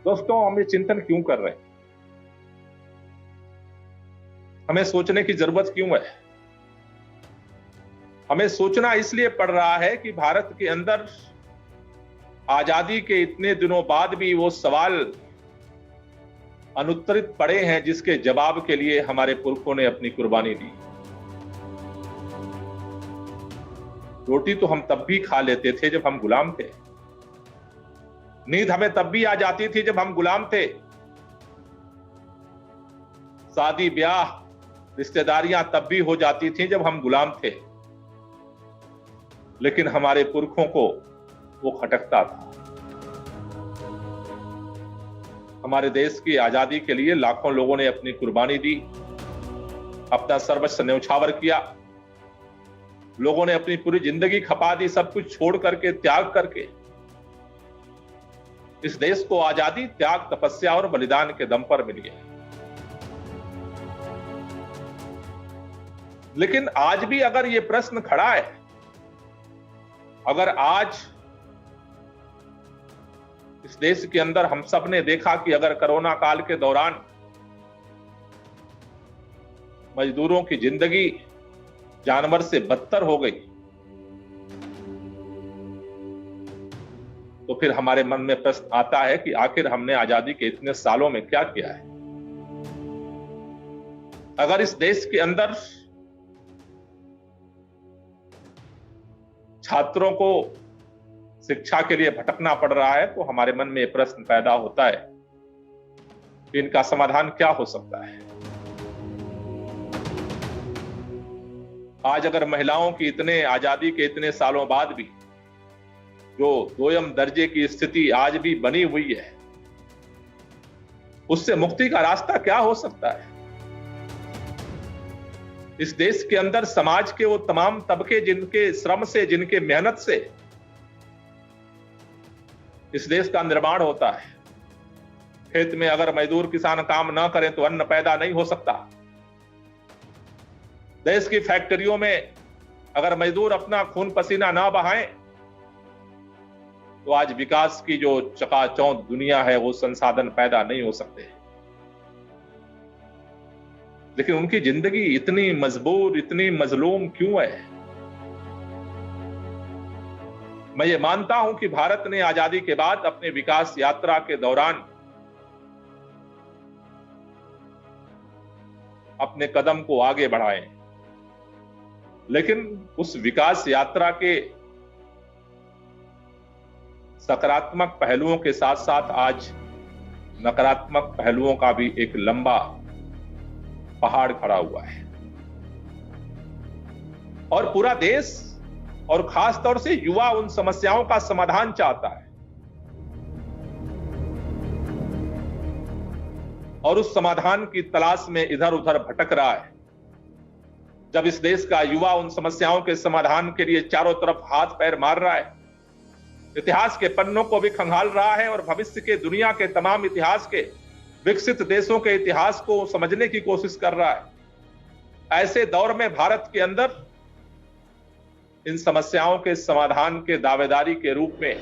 दोस्तों, हम ये चिंतन क्यों कर रहे हैं? हमें सोचने की जरूरत क्यों है? हमें सोचना इसलिए पड़ रहा है कि भारत के अंदर आजादी के इतने दिनों बाद भी वो सवाल अनुत्तरित पड़े हैं जिसके जवाब के लिए हमारे पुरखों ने अपनी कुर्बानी दी। रोटी तो हम तब भी खा लेते थे जब हम गुलाम थे। नींद हमें तब भी आ जाती थी जब हम गुलाम थे। शादी ब्याह रिश्तेदारियां तब भी हो जाती थी जब हम गुलाम थे। लेकिन हमारे पुरखों को वो खटकता था। हमारे देश की आजादी के लिए लाखों लोगों ने अपनी कुर्बानी दी, अपना सर्वस्व न्यौछावर किया। लोगों ने अपनी पूरी जिंदगी खपा दी, सब कुछ छोड़ करके, त्याग करके। इस देश को आजादी त्याग, तपस्या और बलिदान के दम पर मिली है। लेकिन आज भी अगर ये प्रश्न खड़ा है, अगर आज इस देश के अंदर हम सब ने देखा कि अगर कोरोना काल के दौरान मजदूरों की जिंदगी जानवर से बदतर हो गई, तो फिर हमारे मन में प्रश्न आता है कि आखिर हमने आजादी के इतने सालों में क्या किया है? अगर इस देश के अंदर छात्रों को शिक्षा के लिए भटकना पड़ रहा है, तो हमारे मन में प्रश्न पैदा होता है कि इनका समाधान क्या हो सकता है? आज अगर महिलाओं की इतने आजादी के इतने सालों बाद भी जो दोयम दर्जे की स्थिति आज भी बनी हुई है, उससे मुक्ति का रास्ता क्या हो सकता है? इस देश के अंदर समाज के वो तमाम तबके जिनके श्रम से, जिनके मेहनत से इस देश का निर्माण होता है। खेत में अगर मजदूर किसान काम ना करें तो अन्न पैदा नहीं हो सकता। देश की फैक्ट्रियों में अगर मजदूर अपना खून पसीना ना बहाएं तो आज विकास की जो चकाचौंध दुनिया है वो संसाधन पैदा नहीं हो सकते। लेकिन उनकी जिंदगी इतनी मजबूर, इतनी मजलूम क्यों है? मैं ये मानता हूं कि भारत ने आजादी के बाद अपने विकास यात्रा के दौरान अपने कदम को आगे बढ़ाए, लेकिन उस विकास यात्रा के सकारात्मक पहलुओं के साथ साथ आज नकारात्मक पहलुओं का भी एक लंबा पहाड़ खड़ा हुआ है। और पूरा देश और खास तौर से युवा उन समस्याओं का समाधान चाहता है और उस समाधान की तलाश में इधर उधर भटक रहा है। जब इस देश का युवा उन समस्याओं के समाधान के लिए चारों तरफ हाथ पैर मार रहा है, इतिहास के पन्नों को भी खंगाल रहा है और भविष्य के दुनिया के तमाम इतिहास के विकसित देशों के इतिहास को समझने की कोशिश कर रहा है, ऐसे दौर में भारत के अंदर इन समस्याओं के समाधान के दावेदारी के रूप में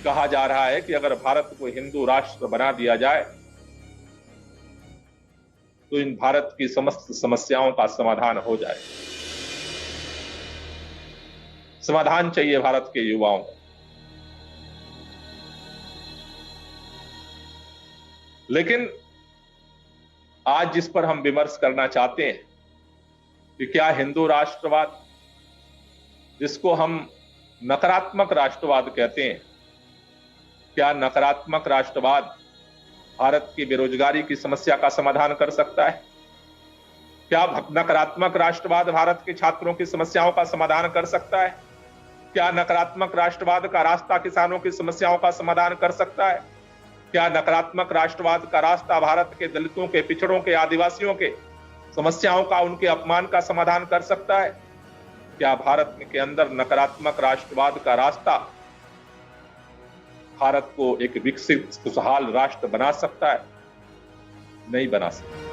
कहा जा रहा है कि अगर भारत को हिंदू राष्ट्र बना दिया जाए तो इन भारत की समस्त समस्याओं का समाधान हो जाए। समाधान चाहिए भारत के युवाओं को। लेकिन आज जिस पर हम विमर्श करना चाहते हैं कि क्या हिंदू राष्ट्रवाद, जिसको हम नकारात्मक राष्ट्रवाद कहते हैं, क्या नकारात्मक राष्ट्रवाद भारत की बेरोजगारी की समस्या का समाधान कर सकता है? क्या नकारात्मक राष्ट्रवाद भारत के छात्रों की समस्याओं का समाधान कर सकता है? क्या नकारात्मक राष्ट्रवाद का रास्ता किसानों की समस्याओं का समाधान कर सकता है? क्या नकारात्मक राष्ट्रवाद का रास्ता भारत के दलितों के, पिछड़ों के, आदिवासियों के समस्याओं का, उनके अपमान का समाधान कर सकता है? क्या भारत के अंदर नकारात्मक राष्ट्रवाद का रास्ता भारत को एक विकसित खुशहाल राष्ट्र बना सकता है? नहीं बना सकता।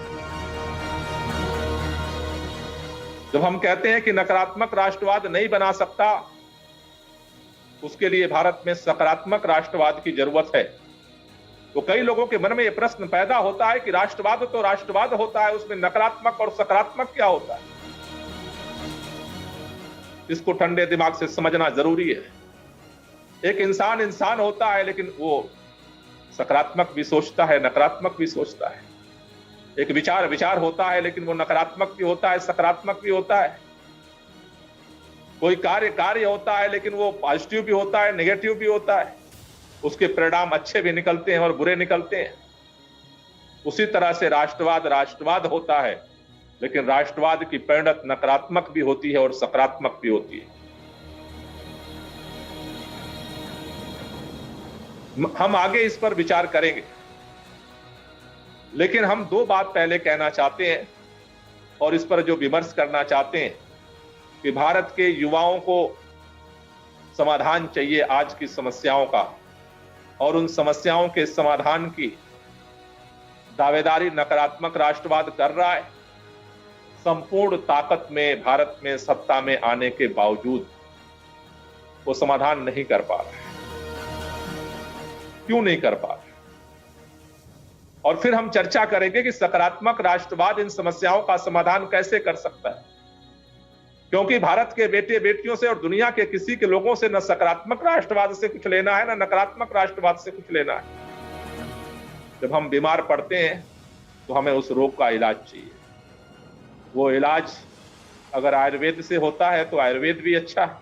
जब हम कहते हैं कि नकारात्मक राष्ट्रवाद नहीं बना सकता, उसके लिए भारत में सकारात्मक राष्ट्रवाद की जरूरत है। तो कई लोगों के मन में यह प्रश्न पैदा होता है कि राष्ट्रवाद तो राष्ट्रवाद होता है, उसमें नकारात्मक और सकारात्मक क्या होता है? इसको ठंडे दिमाग से समझना जरूरी है। एक इंसान इंसान होता है, लेकिन वो सकारात्मक भी सोचता है, नकारात्मक भी सोचता है। एक विचार विचार होता है, लेकिन वो नकारात्मक भी होता है, सकारात्मक भी होता है। कोई कार्य कार्य होता है, लेकिन वो पॉजिटिव भी होता है, नेगेटिव भी होता है। उसके परिणाम अच्छे भी निकलते हैं और बुरे निकलते हैं। उसी तरह से राष्ट्रवाद राष्ट्रवाद होता है, लेकिन राष्ट्रवाद की परिणत नकारात्मक भी होती है और सकारात्मक भी होती है। हम आगे इस पर विचार करेंगे, लेकिन हम दो बात पहले कहना चाहते हैं और इस पर जो विमर्श करना चाहते हैं कि भारत के युवाओं को समाधान चाहिए आज की समस्याओं का, और उन समस्याओं के समाधान की दावेदारी नकारात्मक राष्ट्रवाद कर रहा है। संपूर्ण ताकत में भारत में सत्ता में आने के बावजूद वो समाधान नहीं कर पा रहा है। क्यों नहीं कर पा रहा? और फिर हम चर्चा करेंगे कि सकारात्मक राष्ट्रवाद इन समस्याओं का समाधान कैसे कर सकता है, क्योंकि भारत के बेटे बेटियों से और दुनिया के किसी के लोगों से न सकारात्मक राष्ट्रवाद से कुछ लेना है, न नकारात्मक राष्ट्रवाद से कुछ लेना है। जब हम बीमार पड़ते हैं तो हमें उस रोग का इलाज चाहिए। वो इलाज अगर आयुर्वेद से होता है तो आयुर्वेद भी अच्छा है,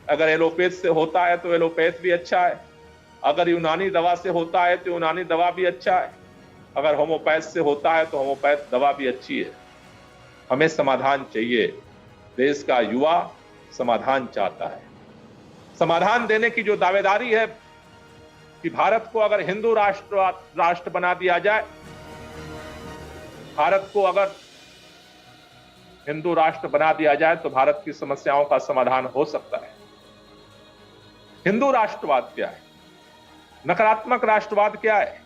अगर एलोपैथ से होता है तो एलोपैथ भी अच्छा है, अगर यूनानी दवा से होता है तो यूनानी दवा भी अच्छा है, अगर होम्योपैथ से होता है तो होम्योपैथ दवा भी अच्छी है। हमें समाधान चाहिए। देश का युवा समाधान चाहता है। समाधान देने की जो दावेदारी है कि भारत को अगर हिंदू राष्ट्र बना दिया जाए, भारत को अगर हिंदू राष्ट्र बना दिया जाए तो भारत की समस्याओं का समाधान हो सकता है। हिंदू राष्ट्रवाद क्या है? नकारात्मक राष्ट्रवाद क्या है?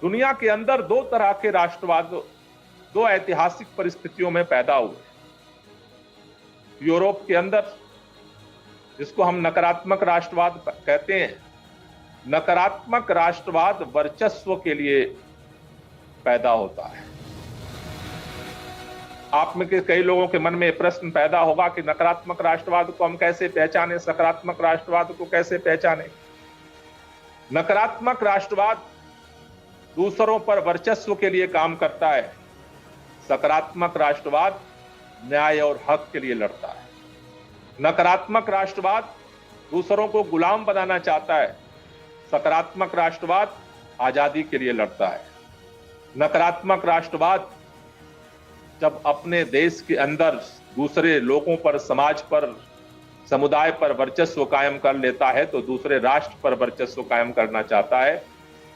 दुनिया के अंदर दो तरह के राष्ट्रवाद दो ऐतिहासिक परिस्थितियों में पैदा हुए। यूरोप के अंदर, जिसको हम नकारात्मक राष्ट्रवाद कहते हैं, नकारात्मक राष्ट्रवाद वर्चस्व के लिए पैदा होता है। आप में के कई लोगों के मन में प्रश्न पैदा होगा कि नकारात्मक राष्ट्रवाद को हम कैसे पहचानें, सकारात्मक राष्ट्रवाद को कैसे पहचानें। नकारात्मक राष्ट्रवाद दूसरों पर वर्चस्व के लिए काम करता है, सकारात्मक राष्ट्रवाद न्याय और हक के लिए लड़ता है। नकारात्मक राष्ट्रवाद दूसरों को गुलाम बनाना चाहता है, सकारात्मक राष्ट्रवाद आजादी के लिए लड़ता है। नकारात्मक राष्ट्रवाद जब अपने देश के अंदर दूसरे लोगों पर, समाज पर, समुदाय पर वर्चस्व कायम कर लेता है तो दूसरे राष्ट्र पर वर्चस्व कायम करना चाहता है,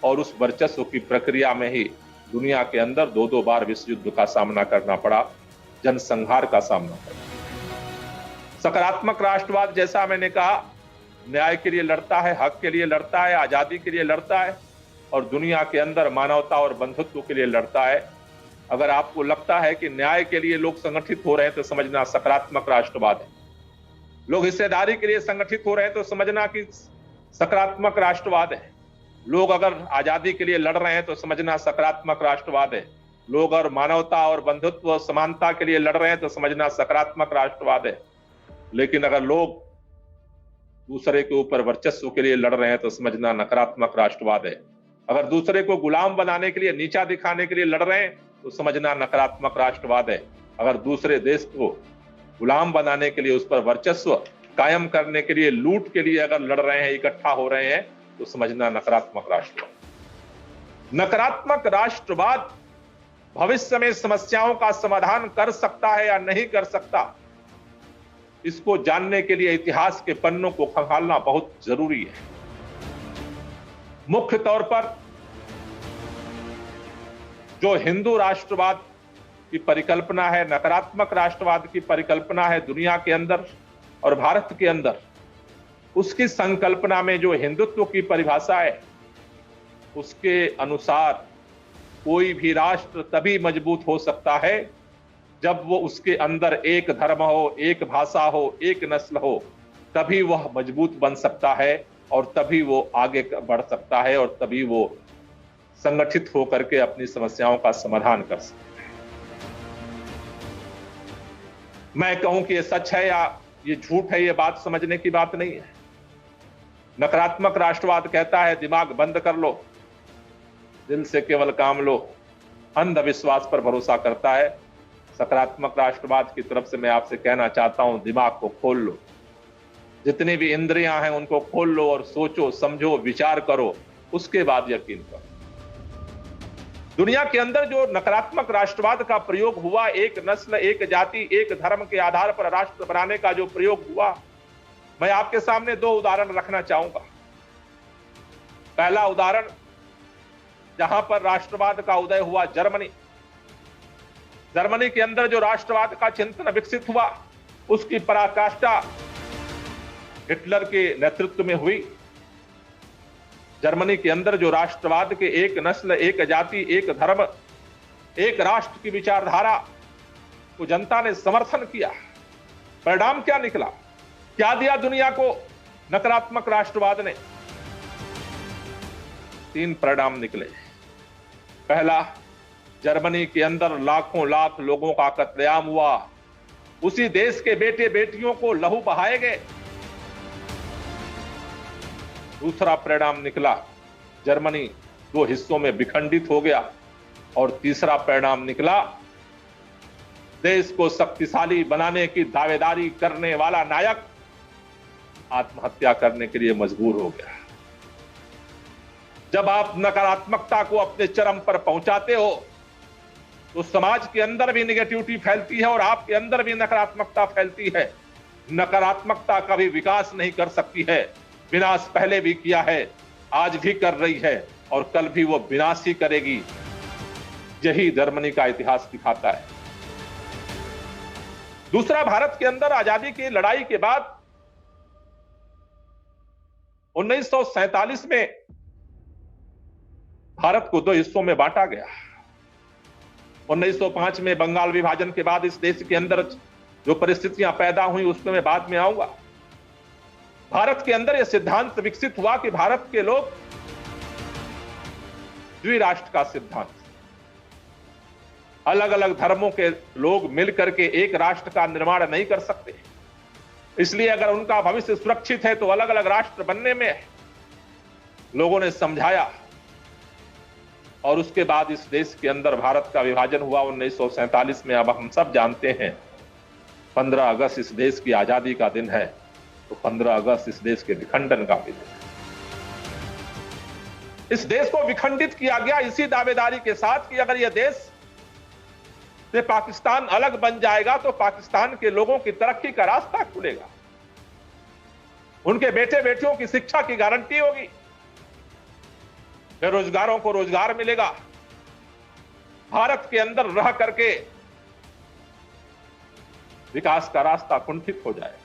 और उस वर्चस्व की प्रक्रिया में ही दुनिया के अंदर दो बार विश्व युद्ध का सामना करना पड़ा, जनसंहार का सामना पड़ा। सकारात्मक राष्ट्रवाद, जैसा मैंने कहा, न्याय के लिए लड़ता है, हक के लिए लड़ता है, आजादी के लिए लड़ता है, और दुनिया के अंदर मानवता और बंधुत्व के लिए लड़ता है। अगर आपको लगता है कि न्याय के लिए लोग संगठित हो रहे हैं तो समझना सकारात्मक राष्ट्रवाद है। लोग हिस्सेदारी के लिए संगठित हो रहे हैं तो समझना कि सकारात्मक राष्ट्रवाद है। लोग अगर आजादी के लिए लड़ रहे हैं तो समझना सकारात्मक राष्ट्रवाद है। लोग अगर मानवता और बंधुत्व समानता के लिए लड़ रहे हैं तो समझना सकारात्मक राष्ट्रवाद है। लेकिन अगर लोग दूसरे के ऊपर वर्चस्व के लिए लड़ रहे हैं तो समझना नकारात्मक राष्ट्रवाद है। अगर दूसरे को गुलाम बनाने के लिए, नीचा दिखाने के लिए लड़ रहे हैं तो समझना नकारात्मक राष्ट्रवाद है। अगर दूसरे देश को गुलाम बनाने के लिए, उस पर वर्चस्व कायम करने के लिए, लूट के लिए अगर लड़ रहे हैं, इकट्ठा हो रहे हैं, तो समझना नकारात्मक राष्ट्रवाद। नकारात्मक राष्ट्रवाद भविष्य में समस्याओं का समाधान कर सकता है या नहीं कर सकता, इसको जानने के लिए इतिहास के पन्नों को खंगालना बहुत जरूरी है। मुख्य तौर पर जो हिंदू राष्ट्रवाद की परिकल्पना है, नकारात्मक राष्ट्रवाद की परिकल्पना है दुनिया के अंदर और भारत के अंदर, उसकी संकल्पना में जो हिंदुत्व की परिभाषा है, उसके अनुसार कोई भी राष्ट्र तभी मजबूत हो सकता है जब वो उसके अंदर एक धर्म हो, एक भाषा हो, एक नस्ल हो, तभी वह मजबूत बन सकता है और तभी वो आगे बढ़ सकता है और तभी वो संगठित होकर के अपनी समस्याओं का समाधान कर सकता है। मैं कहूं कि ये सच है या ये झूठ है, ये बात समझने की बात नहीं है। नकारात्मक राष्ट्रवाद कहता है दिमाग बंद कर लो, दिल से केवल काम लो, अंधविश्वास पर भरोसा करता है। सकारात्मक राष्ट्रवाद की तरफ से मैं आपसे कहना चाहता हूं, दिमाग को खोल लो, जितनी भी इंद्रियां हैं उनको खोल लो और सोचो, समझो, विचार करो, उसके बाद यकीन करो। दुनिया के अंदर जो नकारात्मक राष्ट्रवाद का प्रयोग हुआ, एक नस्ल, एक जाति, एक धर्म के आधार पर राष्ट्र बनाने का जो प्रयोग हुआ, मैं आपके सामने दो उदाहरण रखना चाहूंगा। पहला उदाहरण, जहां पर राष्ट्रवाद का उदय हुआ, जर्मनी। जर्मनी के अंदर जो राष्ट्रवाद का चिंतन विकसित हुआ, उसकी पराकाष्ठा हिटलर के नेतृत्व में हुई। जर्मनी के अंदर जो राष्ट्रवाद के एक नस्ल, एक जाति, एक धर्म, एक राष्ट्र की विचारधारा को जनता ने समर्थन किया। परिणाम क्या निकला? क्या दिया दुनिया को नकारात्मक राष्ट्रवाद ने? 3 परिणाम निकले। पहला, जर्मनी के अंदर लाखों लाख लोगों का कत्लेआम हुआ। उसी देश के बेटे बेटियों को लहू बहाए गए। दूसरा परिणाम निकला, जर्मनी 2 हिस्सों में विखंडित हो गया। और तीसरा परिणाम निकला, देश को शक्तिशाली बनाने की दावेदारी करने वाला नायक आत्महत्या करने के लिए मजबूर हो गया। जब आप नकारात्मकता को अपने चरम पर पहुंचाते हो तो समाज के अंदर भी नेगेटिविटी फैलती है और आपके अंदर भी नकारात्मकता फैलती है। नकारात्मकता कभी विकास नहीं कर सकती है। विनाश पहले भी किया है, आज भी कर रही है और कल भी वो विनाश ही करेगी। यही जर्मनी का इतिहास दिखाता है। दूसरा, भारत के अंदर आजादी की लड़ाई के बाद 1947 में भारत को 2 हिस्सों में बांटा गया। 1905 में बंगाल विभाजन के बाद इस देश के अंदर जो परिस्थितियां पैदा हुई उसमें मैं बाद में आऊंगा। भारत के अंदर यह सिद्धांत विकसित हुआ कि भारत के लोग, द्विराष्ट्र का सिद्धांत, अलग अलग धर्मों के लोग मिलकर के एक राष्ट्र का निर्माण नहीं कर सकते। इसलिए अगर उनका भविष्य सुरक्षित है तो अलग अलग राष्ट्र बनने में लोगों ने समझाया। और उसके बाद इस देश के अंदर भारत का विभाजन हुआ 1947 में। अब हम सब जानते हैं 15 अगस्त इस देश की आजादी का दिन है, तो 15 अगस्त इस देश के विखंडन का भी दिन है। इस देश को विखंडित किया गया इसी दावेदारी के साथ कि अगर यह देश से पाकिस्तान अलग बन जाएगा तो पाकिस्तान के लोगों की तरक्की का रास्ता खुलेगा, उनके बेटे बेटियों की शिक्षा की गारंटी होगी, बेरोजगारों को रोजगार मिलेगा, भारत के अंदर रह करके विकास का रास्ता कुंठित हो जाएगा।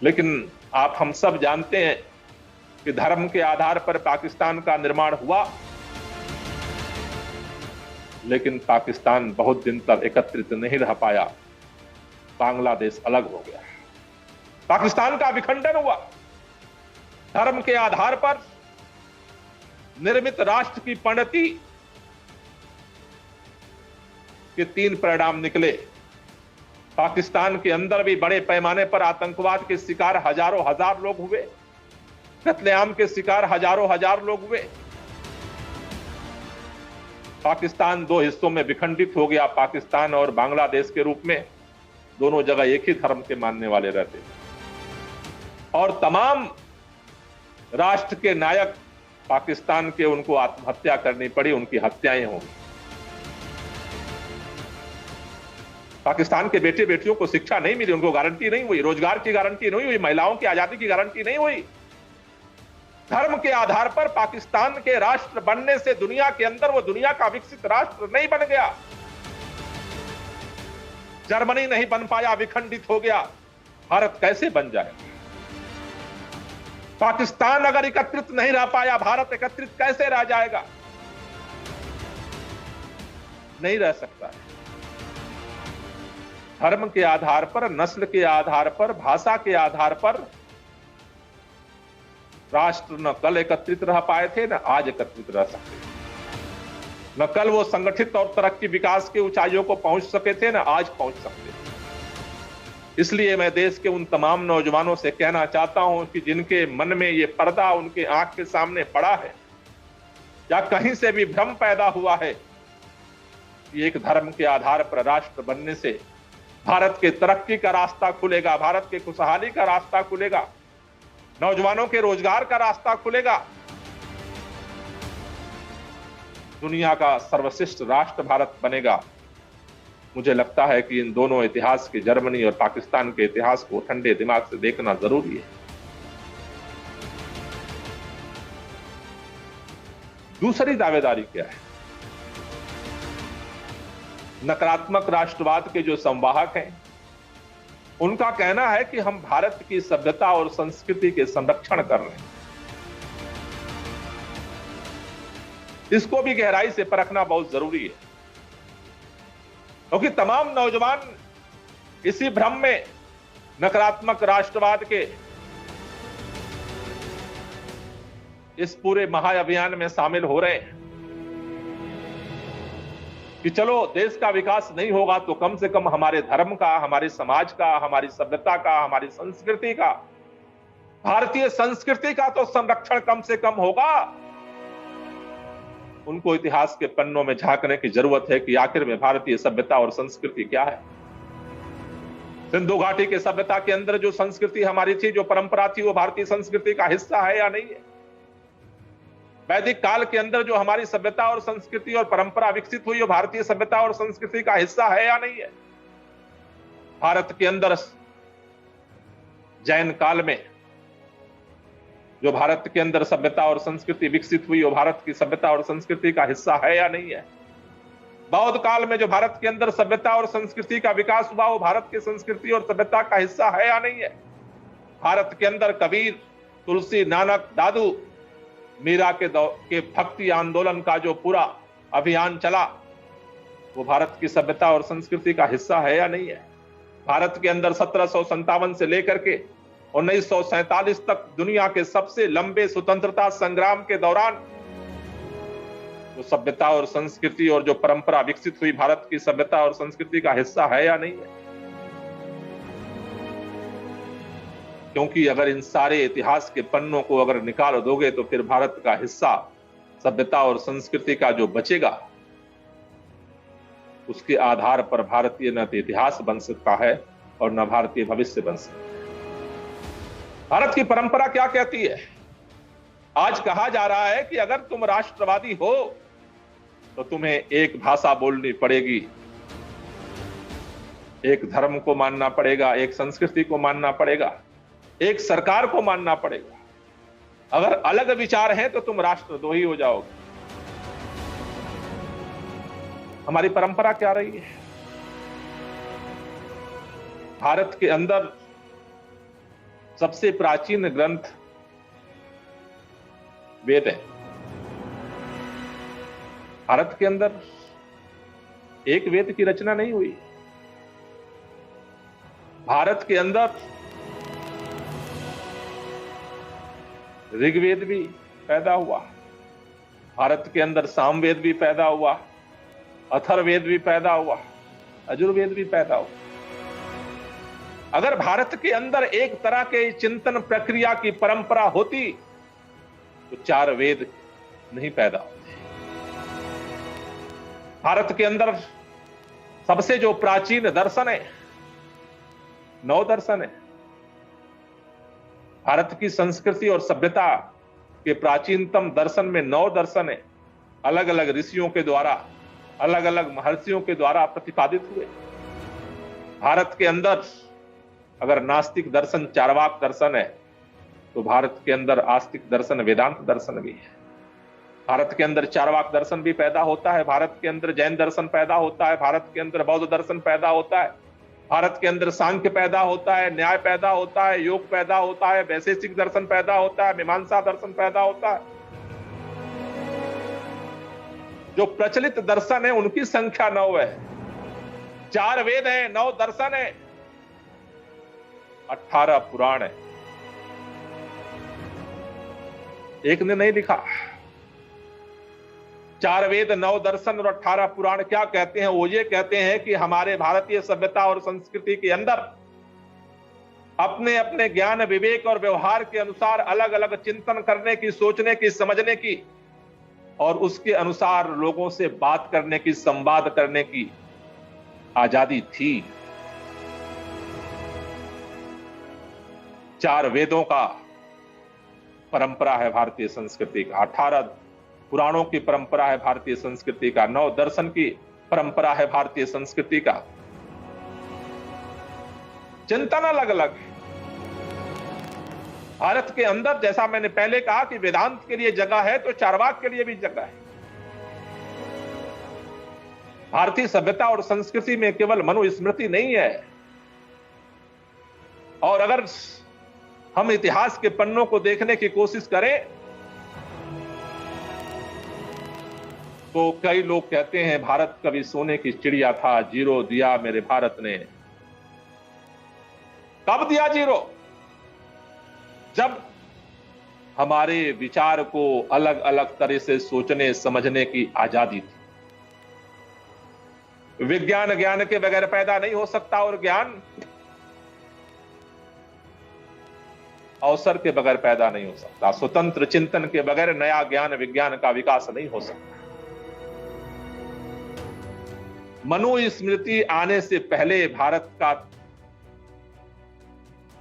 लेकिन आप हम सब जानते हैं कि धर्म के आधार पर पाकिस्तान का निर्माण हुआ, लेकिन पाकिस्तान बहुत दिन तक एकत्रित नहीं रह पाया। बांग्लादेश अलग हो गया, पाकिस्तान का विखंडन हुआ। धर्म के आधार पर निर्मित राष्ट्र की पद्धति के 3 परिणाम निकले। पाकिस्तान के अंदर भी बड़े पैमाने पर आतंकवाद के शिकार हजारों हजार लोग हुए, कत्लेआम के शिकार हजारों हजार लोग हुए। पाकिस्तान 2 हिस्सों में विखंडित हो गया। पाकिस्तान और बांग्लादेश के रूप में दोनों जगह एक ही धर्म के मानने वाले रहते और तमाम राष्ट्र के नायक पाकिस्तान के, उनको आत्महत्या करनी पड़ी, उनकी हत्याएं होंगी। पाकिस्तान के बेटे बेटियों को शिक्षा नहीं मिली, उनको गारंटी नहीं हुई, रोजगार की गारंटी नहीं हुई, महिलाओं की आजादी की गारंटी नहीं हुई। धर्म के आधार पर पाकिस्तान के राष्ट्र बनने से दुनिया के अंदर वो दुनिया का विकसित राष्ट्र नहीं बन गया। जर्मनी नहीं बन पाया, विखंडित हो गया, भारत कैसे बन जाएगा? पाकिस्तान अगर एकत्रित नहीं रह पाया, भारत एकत्रित कैसे रह जाएगा? नहीं रह सकता है। धर्म के आधार पर, नस्ल के आधार पर, भाषा के आधार पर राष्ट्र न कल एकत्रित रह पाए थे, न आज एकत्रित रह सकते, न कल वो संगठित और तरक्की विकास के ऊंचाइयों को पहुंच सके थे, न आज पहुंच सकते। इसलिए मैं देश के उन तमाम नौजवानों से कहना चाहता हूं कि जिनके मन में ये पर्दा उनके आंख के सामने पड़ा है, या कहीं से भी भ्रम पैदा हुआ है कि एक धर्म के आधार पर राष्ट्र बनने से भारत के तरक्की का रास्ता खुलेगा, भारत के खुशहाली का रास्ता खुलेगा, नौजवानों के रोजगार का रास्ता खुलेगा, दुनिया का सर्वश्रेष्ठ राष्ट्र भारत बनेगा, मुझे लगता है कि इन दोनों इतिहास के, जर्मनी और पाकिस्तान के इतिहास को ठंडे दिमाग से देखना जरूरी है। दूसरी दावेदारी क्या है? नकारात्मक राष्ट्रवाद के जो संवाहक हैं, उनका कहना है कि हम भारत की सभ्यता और संस्कृति के संरक्षण कर रहे हैं। इसको भी गहराई से परखना बहुत जरूरी है, क्योंकि तमाम नौजवान इसी भ्रम में नकारात्मक राष्ट्रवाद के इस पूरे महाअभियान में शामिल हो रहे हैं कि चलो देश का विकास नहीं होगा तो कम से कम हमारे धर्म का, हमारे समाज का, हमारी सभ्यता का, हमारी संस्कृति का, भारतीय संस्कृति का तो संरक्षण कम से कम होगा। उनको इतिहास के पन्नों में झांकने की जरूरत है कि आखिर में भारतीय सभ्यता और संस्कृति क्या है। सिंधु घाटी के सभ्यता के अंदर जो संस्कृति हमारी थी, जो परंपरा थी, वो भारतीय संस्कृति का हिस्सा है या नहीं है? वैदिक काल के अंदर जो हमारी सभ्यता और संस्कृति और परंपरा विकसित हुई, वो भारतीय सभ्यता और संस्कृति का हिस्सा है या नहीं है? भारत के अंदर जैन काल में जो भारत के अंदर सभ्यता और संस्कृति विकसित हुई, वो भारत की सभ्यता और संस्कृति का हिस्सा है या नहीं है? बौद्ध काल में जो भारत के अंदर सभ्यता और संस्कृति का विकास हुआ, वो भारत की संस्कृति और सभ्यता का हिस्सा है या नहीं है? भारत के अंदर कबीर, तुलसी, नानक, दादू, मीरा के भक्ति आंदोलन का जो पूरा अभियान चला, वो भारत की सभ्यता और संस्कृति का हिस्सा है या नहीं है? भारत के अंदर 1757 से लेकर के 1947 तक दुनिया के सबसे लंबे स्वतंत्रता संग्राम के दौरान जो सभ्यता और संस्कृति और जो परंपरा विकसित हुई, भारत की सभ्यता और संस्कृति का हिस्सा है या नहीं है? क्योंकि अगर इन सारे इतिहास के पन्नों को अगर निकाल दोगे तो फिर भारत का हिस्सा सभ्यता और संस्कृति का जो बचेगा, उसके आधार पर भारतीय न तो इतिहास बन सकता है और न भारतीय भविष्य बन सकता है। भारत की परंपरा क्या कहती है? आज कहा जा रहा है कि अगर तुम राष्ट्रवादी हो तो तुम्हें एक भाषा बोलनी पड़ेगी, एक धर्म को मानना पड़ेगा, एक संस्कृति को मानना पड़ेगा, एक सरकार को मानना पड़ेगा। अगर अलग विचार हैं तो तुम राष्ट्रद्रोही हो जाओगे। हमारी परंपरा क्या रही है? भारत के अंदर सबसे प्राचीन ग्रंथ वेद है। भारत के अंदर एक वेद की रचना नहीं हुई। भारत के अंदर ऋग्वेद भी पैदा हुआ, भारत के अंदर सामवेद भी पैदा हुआ, अथर्ववेद भी पैदा हुआ, यजुर्वेद भी पैदा हुआ। अगर भारत के अंदर एक तरह के चिंतन प्रक्रिया की परंपरा होती तो 4 वेद नहीं पैदा होते। भारत के अंदर सबसे जो प्राचीन दर्शन है, 9 दर्शन है। भारत की संस्कृति और सभ्यता के प्राचीनतम दर्शन में 9 दर्शन है, अलग अलग ऋषियों के द्वारा, अलग अलग महर्षियों के द्वारा प्रतिपादित हुए। भारत के अंदर अगर नास्तिक दर्शन चार्वाक दर्शन है तो भारत के अंदर आस्तिक दर्शन वेदांत दर्शन भी है। भारत के अंदर चार्वाक दर्शन भी पैदा होता है, भारत के अंदर जैन दर्शन पैदा होता है, भारत के अंदर बौद्ध दर्शन पैदा होता है, भारत के अंदर सांख्य पैदा होता है, न्याय पैदा होता है, योग पैदा होता है, वैशेषिक दर्शन पैदा होता है, मीमांसा दर्शन पैदा होता है। जो प्रचलित दर्शन है उनकी संख्या 9 है। 4 वेद हैं, 9 दर्शन है, 18 पुराण है। एक ने नहीं लिखा। 4 वेद, 9 दर्शन और 18 पुराण क्या कहते हैं? वो ये कहते हैं कि हमारे भारतीय सभ्यता और संस्कृति के अंदर अपने अपने ज्ञान, विवेक और व्यवहार के अनुसार अलग अलग चिंतन करने की, सोचने की, समझने की और उसके अनुसार लोगों से बात करने की, संवाद करने की आजादी थी। 4 वेदों का परंपरा है भारतीय संस्कृति का, 18 पुराणों की परंपरा है भारतीय संस्कृति का, 9 दर्शन की परंपरा है भारतीय संस्कृति का। चिंतन अलग अलग है। भारत के अंदर, जैसा मैंने पहले कहा कि वेदांत के लिए जगह है, तो चार्वाक के लिए भी जगह है। भारतीय सभ्यता और संस्कृति में केवल मनुस्मृति नहीं है। और अगर हम इतिहास के पन्नों को देखने की कोशिश करें तो कई लोग कहते हैं भारत कभी सोने की चिड़िया था, जीरो दिया मेरे भारत ने। कब दिया जीरो? जब हमारे विचार को अलग अलग तरह से सोचने समझने की आजादी थी। विज्ञान ज्ञान के बगैर पैदा नहीं हो सकता और ज्ञान अवसर के बगैर पैदा नहीं हो सकता। स्वतंत्र चिंतन के बगैर नया ज्ञान विज्ञान का विकास नहीं हो सकता। मनुस्मृति आने से पहले भारत का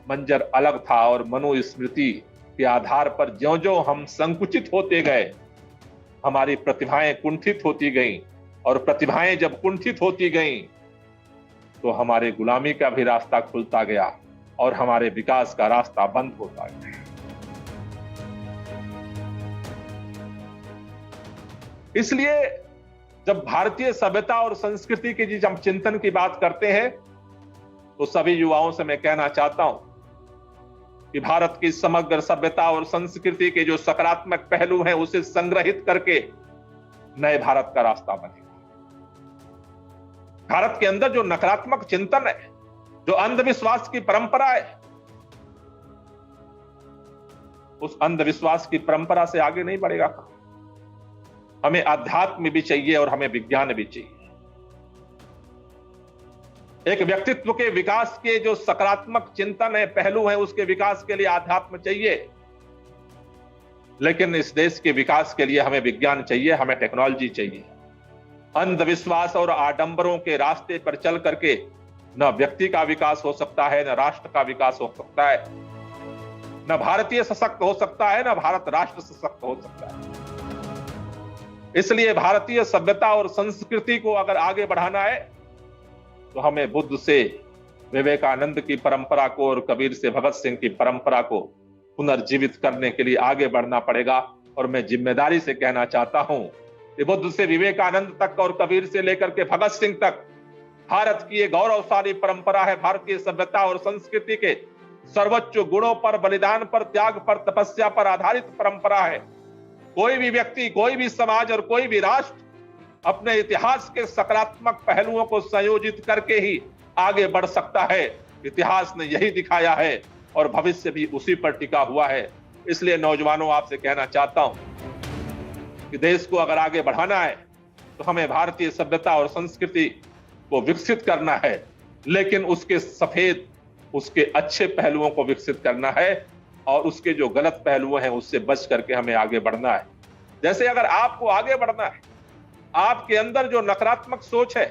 मंजर अलग था और मनुस्मृति के आधार पर ज्यों-ज्यों हम संकुचित होते गए, हमारी प्रतिभाएं कुंठित होती गईं और प्रतिभाएं जब कुंठित होती गईं तो हमारे गुलामी का भी रास्ता खुलता गया और हमारे विकास का रास्ता बंद होता गया। इसलिए जब भारतीय सभ्यता और संस्कृति की जब हम चिंतन की बात करते हैं तो सभी युवाओं से मैं कहना चाहता हूं कि भारत की समग्र सभ्यता और संस्कृति के जो सकारात्मक पहलू हैं उसे संग्रहित करके नए भारत का रास्ता बनेगा। भारत के अंदर जो नकारात्मक चिंतन है, जो अंधविश्वास की परंपरा है, उस अंधविश्वास की परंपरा से आगे नहीं बढ़ेगा। हमें अध्यात्म भी चाहिए और हमें विज्ञान भी चाहिए। एक व्यक्तित्व के विकास के जो सकारात्मक चिंतन है, पहलू है, उसके विकास के लिए अध्यात्म चाहिए, लेकिन इस देश के विकास के लिए हमें विज्ञान चाहिए, हमें टेक्नोलॉजी चाहिए। अंधविश्वास और आडंबरों के रास्ते पर चल करके न व्यक्ति का विकास हो सकता है, न राष्ट्र का विकास हो सकता है, न भारतीय सशक्त हो सकता है, न भारत राष्ट्र सशक्त हो सकता है। इसलिए भारतीय सभ्यता और संस्कृति को अगर आगे बढ़ाना है तो हमें बुद्ध से विवेकानंद की परंपरा को और कबीर से भगत सिंह की परंपरा को पुनर्जीवित करने के लिए आगे बढ़ना पड़ेगा। और मैं जिम्मेदारी से कहना चाहता हूं कि बुद्ध से विवेकानंद तक और कबीर से लेकर के भगत सिंह तक भारत की एक गौरवशाली परंपरा है। भारतीय सभ्यता और संस्कृति के सर्वोच्च गुणों पर, बलिदान पर, त्याग पर, तपस्या पर आधारित परंपरा है। कोई भी व्यक्ति, कोई भी समाज और कोई भी राष्ट्र अपने इतिहास के सकारात्मक पहलुओं को संयोजित करके ही आगे बढ़ सकता है। इतिहास ने यही दिखाया है और भविष्य भी उसी पर टिका हुआ है। इसलिए नौजवानों, आपसे कहना चाहता हूं कि देश को अगर आगे बढ़ाना है तो हमें भारतीय सभ्यता और संस्कृति को विकसित करना है, लेकिन उसके सफेद, उसके अच्छे पहलुओं को विकसित करना है और उसके जो गलत पहलू हैं उससे बच करके हमें आगे बढ़ना है। जैसे अगर आपको आगे बढ़ना है, आपके अंदर जो नकारात्मक सोच है,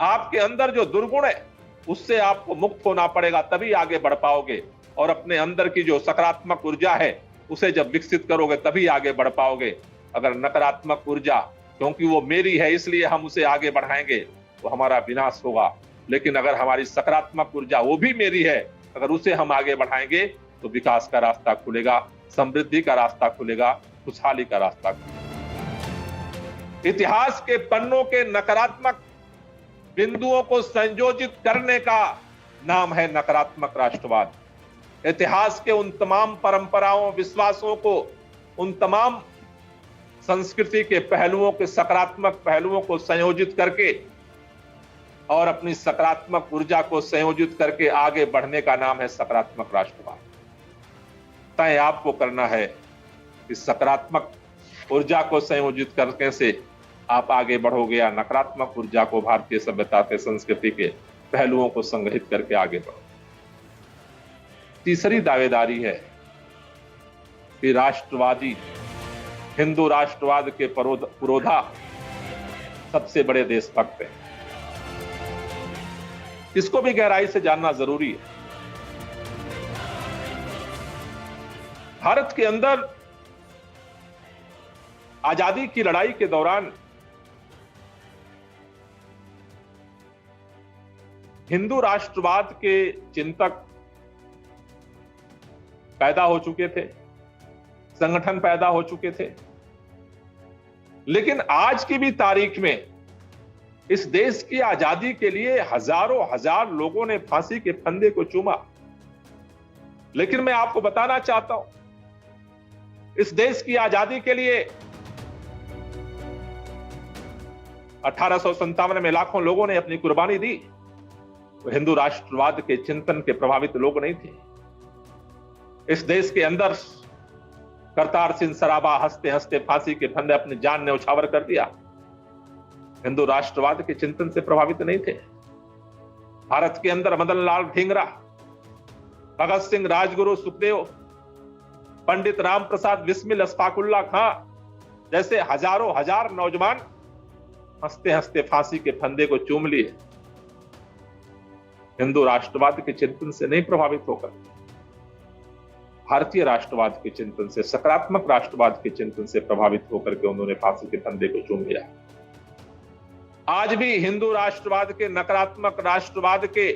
आपके अंदर जो दुर्गुण है, उससे आपको मुक्त होना पड़ेगा, तभी आगे बढ़ पाओगे। और अपने अंदर की जो सकारात्मक ऊर्जा है उसे जब विकसित करोगे तभी आगे बढ़ पाओगे। अगर नकारात्मक ऊर्जा, क्योंकि वो मेरी है इसलिए हम उसे आगे बढ़ाएंगे, तो हमारा विनाश होगा। लेकिन अगर हमारी सकारात्मक ऊर्जा वो भी मेरी है, अगर उसे हम आगे बढ़ाएंगे तो विकास का रास्ता खुलेगा, समृद्धि का रास्ता खुलेगा, खुशहाली का रास्ता खुलेगा। इतिहास के पन्नों के नकारात्मक बिंदुओं को संयोजित करने का नाम है नकारात्मक राष्ट्रवाद। इतिहास के उन तमाम परंपराओं, विश्वासों को, उन तमाम संस्कृति के पहलुओं के सकारात्मक पहलुओं को संयोजित करके और अपनी सकारात्मक ऊर्जा को संयोजित करके आगे बढ़ने का नाम है सकारात्मक राष्ट्रवाद। तय आपको करना है कि सकारात्मक ऊर्जा को संयोजित करने से आप आगे बढ़ोगे या नकारात्मक ऊर्जा को भारतीय सभ्यता के संस्कृति के पहलुओं को संग्रहित करके आगे बढ़ो। तीसरी दावेदारी है कि राष्ट्रवादी हिंदू राष्ट्रवाद के पुरोधा सबसे बड़े देशभक्त हैं। इसको भी गहराई से जानना जरूरी है। भारत के अंदर आजादी की लड़ाई के दौरान हिंदू राष्ट्रवाद के चिंतक पैदा हो चुके थे, संगठन पैदा हो चुके थे, लेकिन आज की भी तारीख में इस देश की आजादी के लिए हजारों हजार लोगों ने फांसी के फंदे को चूमा। लेकिन मैं आपको बताना चाहता हूं, इस देश की आजादी के लिए 1857 में लाखों लोगों ने अपनी कुर्बानी दी। तो हिंदू राष्ट्रवाद के चिंतन के प्रभावित लोग नहीं थे। इस देश के अंदर करतार सिंह सराबा हंसते हंसते फांसी के फंदे अपनी जान ने उछावर कर दिया। हिंदू राष्ट्रवाद के चिंतन से प्रभावित नहीं थे। भारत के अंदर मदन लाल ढींगरा, भगत सिंह, राजगुरु, सुखदेव, पंडित राम प्रसाद बिस्मिल, अशफाकुल्ला खां जैसे हजारों हजार नौजवान हंसते हंसते फांसी के फंदे को चूम लिए। हिंदू राष्ट्रवाद के चिंतन से नहीं प्रभावित होकर भारतीय राष्ट्रवाद के चिंतन से, सकारात्मक राष्ट्रवाद के चिंतन से प्रभावित होकर के उन्होंने फांसी के फंदे को चूम लिया। आज भी हिंदू राष्ट्रवाद के, नकारात्मक राष्ट्रवाद के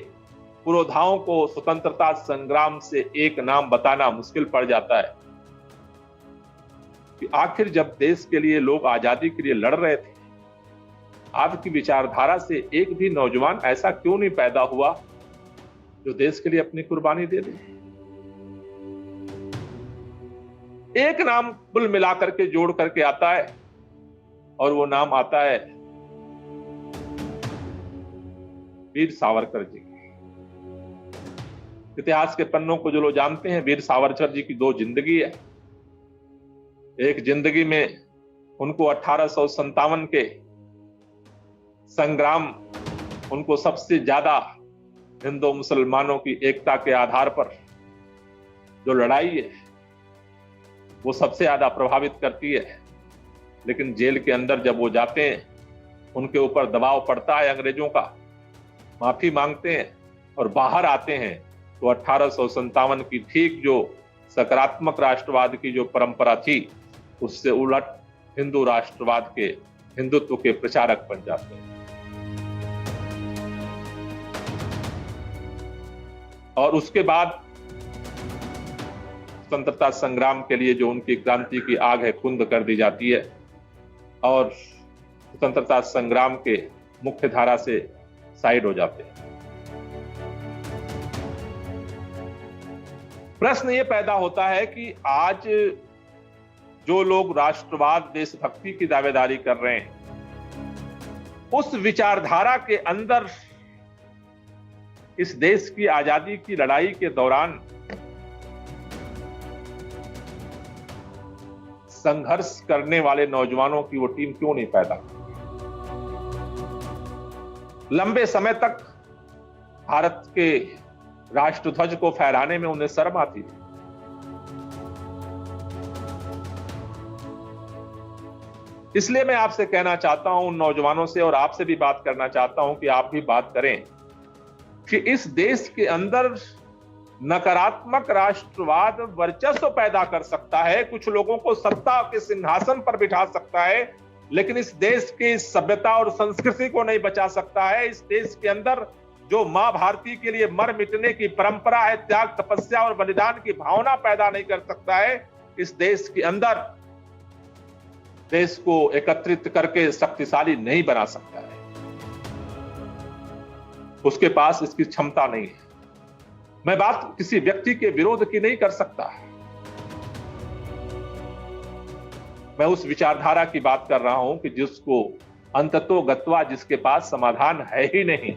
पुरोधाओं को स्वतंत्रता संग्राम से एक नाम बताना मुश्किल पड़ जाता है कि आखिर जब देश के लिए लोग आजादी के लिए लड़ रहे थे, आपकी विचारधारा से एक भी नौजवान ऐसा क्यों नहीं पैदा हुआ जो देश के लिए अपनी कुर्बानी दे दे। एक नाम कुल मिलाकर के जोड़ करके आता है और वो नाम आता है वीर सावरकर जी। इतिहास के पन्नों को जो लोग जानते हैं, वीर सावरकर जी की दो जिंदगी है। एक जिंदगी में उनको 1857 के संग्राम, उनको सबसे ज्यादा हिंदू मुसलमानों की एकता के आधार पर जो लड़ाई है वो सबसे ज्यादा प्रभावित करती है। लेकिन जेल के अंदर जब वो जाते हैं, उनके ऊपर दबाव पड़ता है अंग्रेजों का, माफी मांगते हैं और बाहर आते हैं, तो 1857 की ठीक जो सकारात्मक राष्ट्रवाद की जो परंपरा थी, उससे उलट हिंदू राष्ट्रवाद के, हिंदुत्व के प्रचारक बन जाते हैं। और उसके बाद स्वतंत्रता संग्राम के लिए जो उनकी क्रांति की आग है, कुंद कर दी जाती है और स्वतंत्रता संग्राम के मुख्य धारा से साइड हो जाते हैं। प्रश्न ये पैदा होता है कि आज जो लोग राष्ट्रवाद, देशभक्ति की दावेदारी कर रहे हैं, उस विचारधारा के अंदर इस देश की आजादी की लड़ाई के दौरान संघर्ष करने वाले नौजवानों की वो टीम क्यों नहीं पैदा? लंबे समय तक भारत के राष्ट्रध्वज को फहराने में उन्हें शर्म आती थी। इसलिए मैं आपसे कहना चाहता हूं, उन नौजवानों से, और आपसे भी बात करना चाहता हूं कि आप भी बात करें कि इस देश के अंदर नकारात्मक राष्ट्रवाद वर्चस्व पैदा कर सकता है, कुछ लोगों को सत्ता के सिंहासन पर बिठा सकता है, लेकिन इस देश की सभ्यता और संस्कृति को नहीं बचा सकता है। इस देश के अंदर जो मां भारती के लिए मर मिटने की परंपरा है, त्याग, तपस्या और बलिदान की भावना पैदा नहीं कर सकता है। इस देश के अंदर देश को एकत्रित करके शक्तिशाली नहीं बना सकता है। उसके पास इसकी क्षमता नहीं है। मैं बात किसी व्यक्ति के विरोध की नहीं कर सकता, मैं उस विचारधारा की बात कर रहा हूं कि जिसको अंततो गत्वा जिसके पास समाधान है ही नहीं।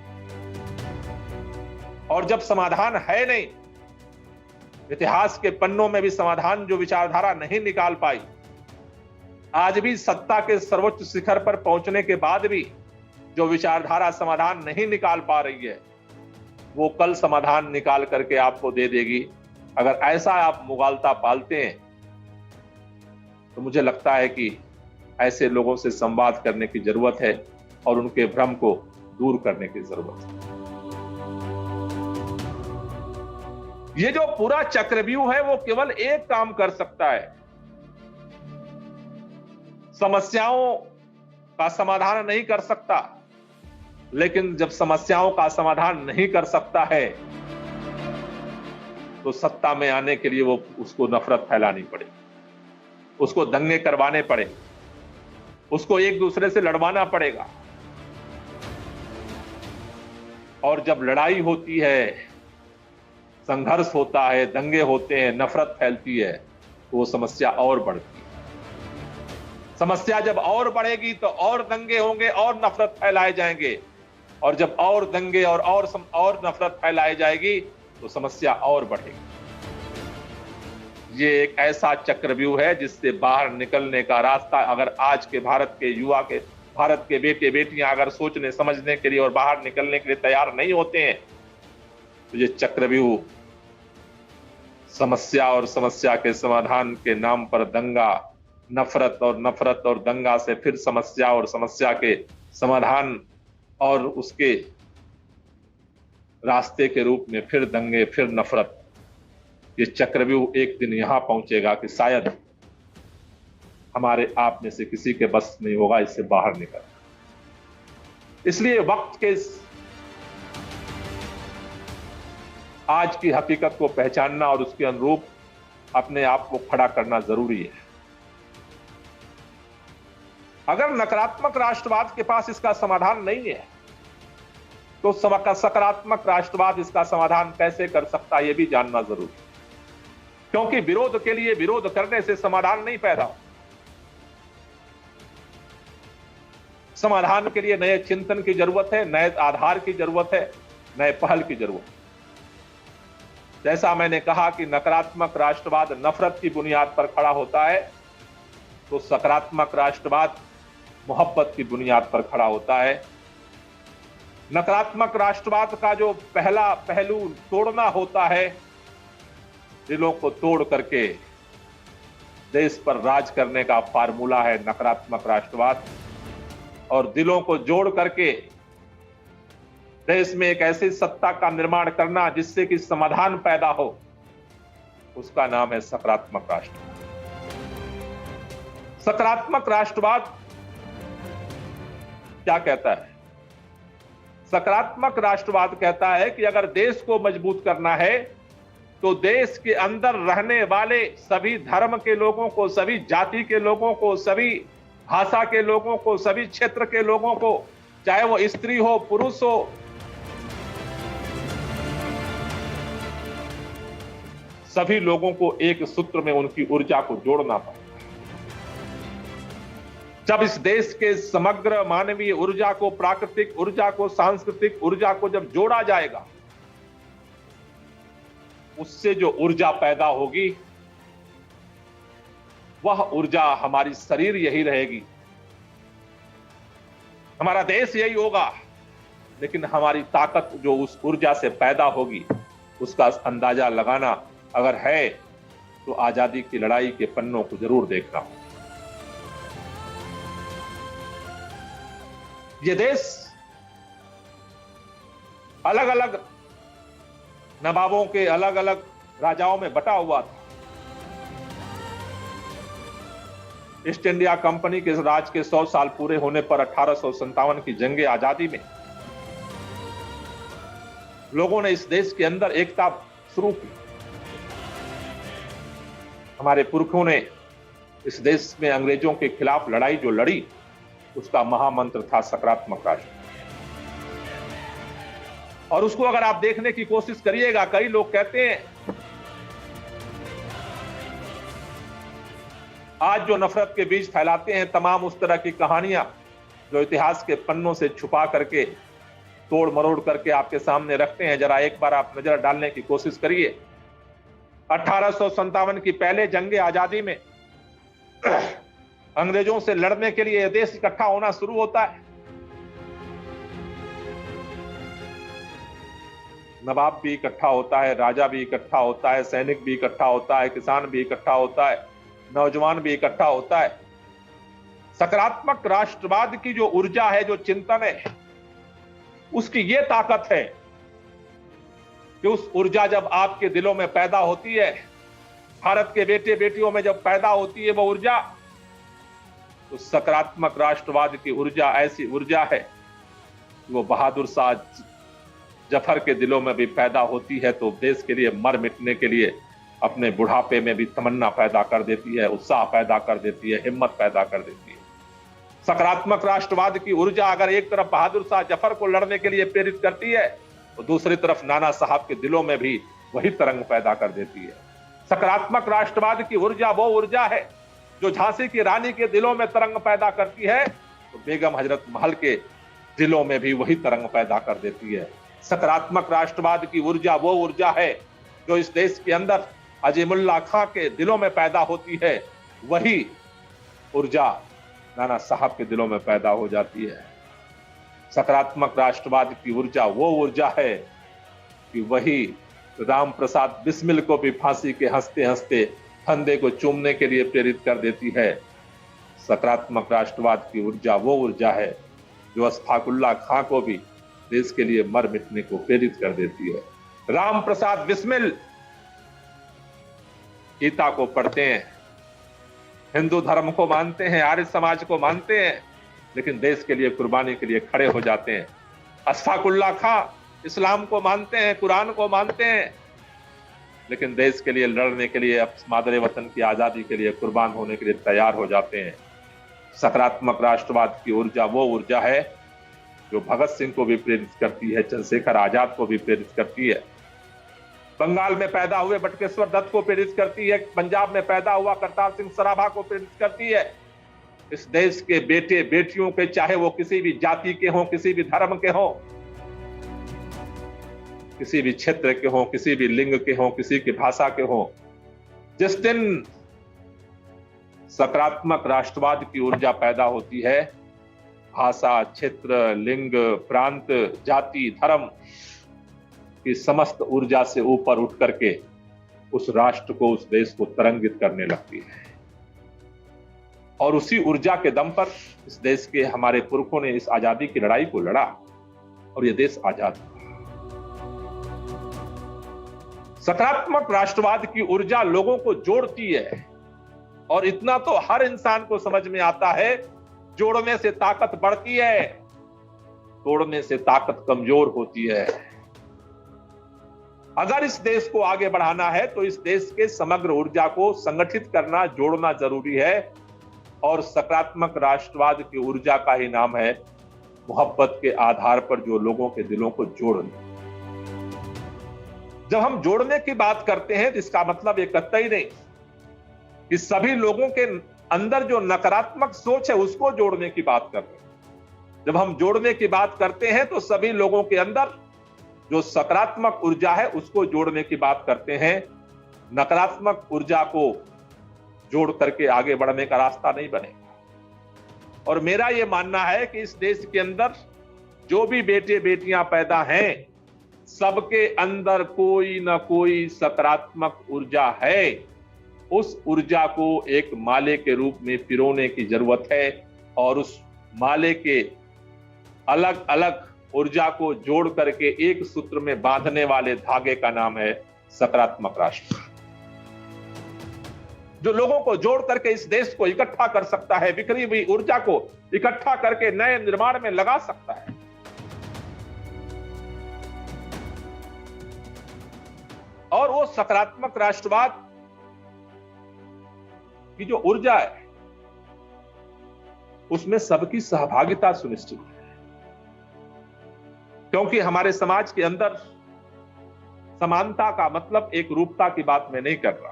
और जब समाधान है नहीं, इतिहास के पन्नों में भी समाधान जो विचारधारा नहीं निकाल पाई, आज भी सत्ता के सर्वोच्च शिखर पर पहुंचने के बाद भी जो विचारधारा समाधान नहीं निकाल पा रही है, वो कल समाधान निकाल करके आपको दे देगी। अगर ऐसा आप मुगालता पालते हैं तो मुझे लगता है कि ऐसे लोगों से संवाद करने की जरूरत है और उनके भ्रम को दूर करने की जरूरत है। ये जो पूरा चक्रव्यूह है वो केवल एक काम कर सकता है, समस्याओं का समाधान नहीं कर सकता, लेकिन जब समस्याओं का समाधान नहीं कर सकता है तो सत्ता में आने के लिए वो उसको नफरत फैलानी पड़े, उसको दंगे करवाने पड़े, उसको एक दूसरे से लड़वाना पड़ेगा। और जब लड़ाई होती है, संघर्ष होता है, दंगे होते हैं, नफरत फैलती है, तो वो समस्या और बढ़ती है। समस्या जब और बढ़ेगी तो और दंगे होंगे और नफरत फैलाए जाएंगे, और जब और दंगे और नफरत फैलाई जाएगी तो समस्या और बढ़ेगी। ये एक ऐसा चक्रव्यूह है जिससे बाहर निकलने का रास्ता अगर आज के भारत के युवा के, भारत के बेटे बेटियां अगर सोचने समझने के लिए और बाहर निकलने के लिए तैयार नहीं होते हैं, तो ये चक्रव्यूह समस्या और समस्या के समाधान के नाम पर दंगा, नफरत और दंगा से फिर समस्या और समस्या के समाधान और उसके रास्ते के रूप में फिर दंगे, फिर नफरत, ये चक्रव्यूह एक दिन यहां पहुंचेगा कि शायद हमारे आप में से किसी के बस नहीं होगा इससे बाहर निकल। इसलिए वक्त के आज की हकीकत को पहचानना और उसके अनुरूप अपने आप को खड़ा करना जरूरी है। अगर नकारात्मक राष्ट्रवाद के पास इसका समाधान नहीं है तो सकारात्मक राष्ट्रवाद इसका समाधान कैसे कर सकता है, यह भी जानना जरूरी है। क्योंकि विरोध के लिए विरोध करने से समाधान नहीं पैदा होता। समाधान के लिए नए चिंतन की जरूरत है, नए आधार की जरूरत है, नए पहल की जरूरत है। जैसा मैंने कहा कि नकारात्मक राष्ट्रवाद नफरत की बुनियाद पर खड़ा होता है, तो सकारात्मक राष्ट्रवाद मोहब्बत की बुनियाद पर खड़ा होता है। नकारात्मक राष्ट्रवाद का जो पहला पहलू तोड़ना होता है, दिलों को तोड़ करके देश पर राज करने का फार्मूला है नकारात्मक राष्ट्रवाद, और दिलों को जोड़ करके देश में एक ऐसी सत्ता का निर्माण करना जिससे कि समाधान पैदा हो, उसका नाम है सकारात्मक राष्ट्रवाद। सकारात्मक राष्ट्रवाद क्या कहता है? सकारात्मक राष्ट्रवाद कहता है कि अगर देश को मजबूत करना है तो देश के अंदर रहने वाले सभी धर्म के लोगों को, सभी जाति के लोगों को, सभी भाषा के लोगों को, सभी क्षेत्र के लोगों को, चाहे वो स्त्री हो पुरुष हो, सभी लोगों को एक सूत्र में उनकी ऊर्जा को जोड़ना पड़ता है। जब इस देश के समग्र मानवीय ऊर्जा को, प्राकृतिक ऊर्जा को, सांस्कृतिक ऊर्जा को जब जोड़ा जाएगा, उससे जो ऊर्जा पैदा होगी वह ऊर्जा हमारी शरीर यही रहेगी, हमारा देश यही होगा, लेकिन हमारी ताकत जो उस ऊर्जा से पैदा होगी उसका अंदाजा लगाना अगर है तो आजादी की लड़ाई के पन्नों को जरूर देखना हो। ये देश अलग अलग नवाबों के, अलग अलग राजाओं में बटा हुआ था। ईस्ट इंडिया कंपनी के राज के 100 साल पूरे होने पर 1857 की जंगे आजादी में लोगों ने इस देश के अंदर एकता शुरू की। हमारे पुरखों ने इस देश में अंग्रेजों के खिलाफ लड़ाई जो लड़ी, उसका महामंत्र था सकारात्मक राष्ट्र। और उसको अगर आप देखने की कोशिश करिएगा, कई लोग कहते हैं आज जो नफरत के बीज फैलाते हैं, तमाम उस तरह की कहानियां जो इतिहास के पन्नों से छुपा करके, तोड़ मरोड़ करके आपके सामने रखते हैं, जरा एक बार आप नजर डालने की कोशिश करिए। 1857 की पहले जंग आजादी में अंग्रेजों से लड़ने के लिए देश इकट्ठा होना शुरू होता है। नवाब भी इकट्ठा होता है, राजा भी इकट्ठा होता है, सैनिक भी इकट्ठा होता है, किसान भी इकट्ठा होता है, नौजवान भी इकट्ठा होता है। सकारात्मक राष्ट्रवाद की जो ऊर्जा है, जो चिंतन है, उसकी ये ताकत है कि उस ऊर्जा जब आपके दिलों में पैदा होती है, भारत के बेटे बेटियों में जब पैदा होती है वो ऊर्जा, तो सकारात्मक राष्ट्रवाद की ऊर्जा ऐसी ऊर्जा है कि वो बहादुर शाह जफर के दिलों में भी पैदा होती है तो देश के लिए मर मिटने के लिए अपने बुढ़ापे में भी तमन्ना पैदा कर देती है, उत्साह पैदा कर देती है, हिम्मत पैदा कर देती है। सकारात्मक राष्ट्रवाद की ऊर्जा अगर एक तरफ बहादुर शाह जफर को लड़ने के लिए प्रेरित करती है तो दूसरी तरफ नाना साहब के दिलों में भी वही तरंग पैदा कर देती है। सकारात्मक राष्ट्रवाद की ऊर्जा वो ऊर्जा है जो झांसी की रानी के दिलों में तरंग पैदा करती है तो बेगम हजरत महल के दिलों में भी वही तरंग पैदा कर देती है। सकारात्मक राष्ट्रवाद की ऊर्जा वो ऊर्जा है जो इस देश के अंदर अजीमुल्लाह खां के दिलों में पैदा होती है, वही ऊर्जा नाना साहब के दिलों में पैदा हो जाती है। सकारात्मक राष्ट्रवाद की ऊर्जा वो ऊर्जा है कि वही राम प्रसाद बिस्मिल को भी फांसी के हंसते हंसते फंदे को चूमने के लिए प्रेरित कर देती है। सकारात्मक राष्ट्रवाद की ऊर्जा वो ऊर्जा है जो अशफाकुल्लाह खां को भी देश के लिए मर मिटने को प्रेरित कर देती है। राम प्रसाद बिस्मिल गीता को पढ़ते हैं, हिंदू धर्म को मानते हैं, आर्य समाज को मानते हैं, लेकिन देश के लिए कुर्बानी के लिए खड़े हो जाते हैं। अशफाकुल्लाह खां इस्लाम को मानते हैं, कुरान को मानते हैं, लेकिन देश के लिए लड़ने के लिए, मादरे वतन की आजादी के लिए कुर्बान होने के लिए तैयार हो जाते हैं। सकारात्मक राष्ट्रवाद की ऊर्जा वो ऊर्जा है जो भगत सिंह को भी प्रेरित करती है, चंद्रशेखर आजाद को भी प्रेरित करती है, बंगाल में पैदा हुए बटुकेश्वर दत्त को प्रेरित करती है, पंजाब में पैदा हुआ करतार सिंह सराभा को प्रेरित करती है। इस देश के बेटे बेटियों के, चाहे वो किसी भी जाति के हों, किसी भी धर्म के हों, किसी भी क्षेत्र के हों, किसी भी लिंग के हों, किसी की भाषा के हों, जिस दिन सकारात्मक राष्ट्रवाद की ऊर्जा पैदा होती है, भाषा, क्षेत्र, लिंग, प्रांत, जाति, धर्म की समस्त ऊर्जा से ऊपर उठ करके उस राष्ट्र को, उस देश को तरंगित करने लगती है। और उसी ऊर्जा के दम पर इस देश के हमारे पुरखों ने इस आजादी की लड़ाई को लड़ा और यह देश आजाद हुआ। सकारात्मक राष्ट्रवाद की ऊर्जा लोगों को जोड़ती है और इतना तो हर इंसान को समझ में आता है, जोड़ने से ताकत बढ़ती है, तोड़ने से ताकत कमजोर होती है। अगर इस देश को आगे बढ़ाना है तो इस देश के समग्र ऊर्जा को संगठित करना, जोड़ना जरूरी है। और सकारात्मक राष्ट्रवाद की ऊर्जा का ही नाम है मोहब्बत के आधार पर जो लोगों के दिलों को जोड़ना। जब हम जोड़ने की बात करते हैं तो इसका मतलब ये कतई नहीं कि सभी लोगों के अंदर जो नकारात्मक सोच है उसको जोड़ने की बात कर रहे हैं। जब हम जोड़ने की बात करते हैं तो सभी लोगों के अंदर जो सकारात्मक ऊर्जा है उसको जोड़ने की बात करते हैं। नकारात्मक ऊर्जा को जोड़ करके आगे बढ़ने का रास्ता नहीं बनेगा। और मेरा यह मानना है कि इस देश के अंदर जो भी बेटे बेटियां पैदा हैं, सबके अंदर कोई ना कोई सकारात्मक ऊर्जा है। उस ऊर्जा को एक माले के रूप में पिरोने की जरूरत है और उस माले के अलग अलग ऊर्जा को जोड़ करके एक सूत्र में बांधने वाले धागे का नाम है सकारात्मक राष्ट्र, जो लोगों को जोड़ करके इस देश को इकट्ठा कर सकता है, बिखरी हुई ऊर्जा को इकट्ठा करके नए निर्माण में लगा सकता है। और वो सकारात्मक राष्ट्रवाद की जो ऊर्जा है उसमें सबकी सहभागिता सुनिश्चित है, क्योंकि हमारे समाज के अंदर समानता का मतलब एक रूपता की बात मैं नहीं कर रहा,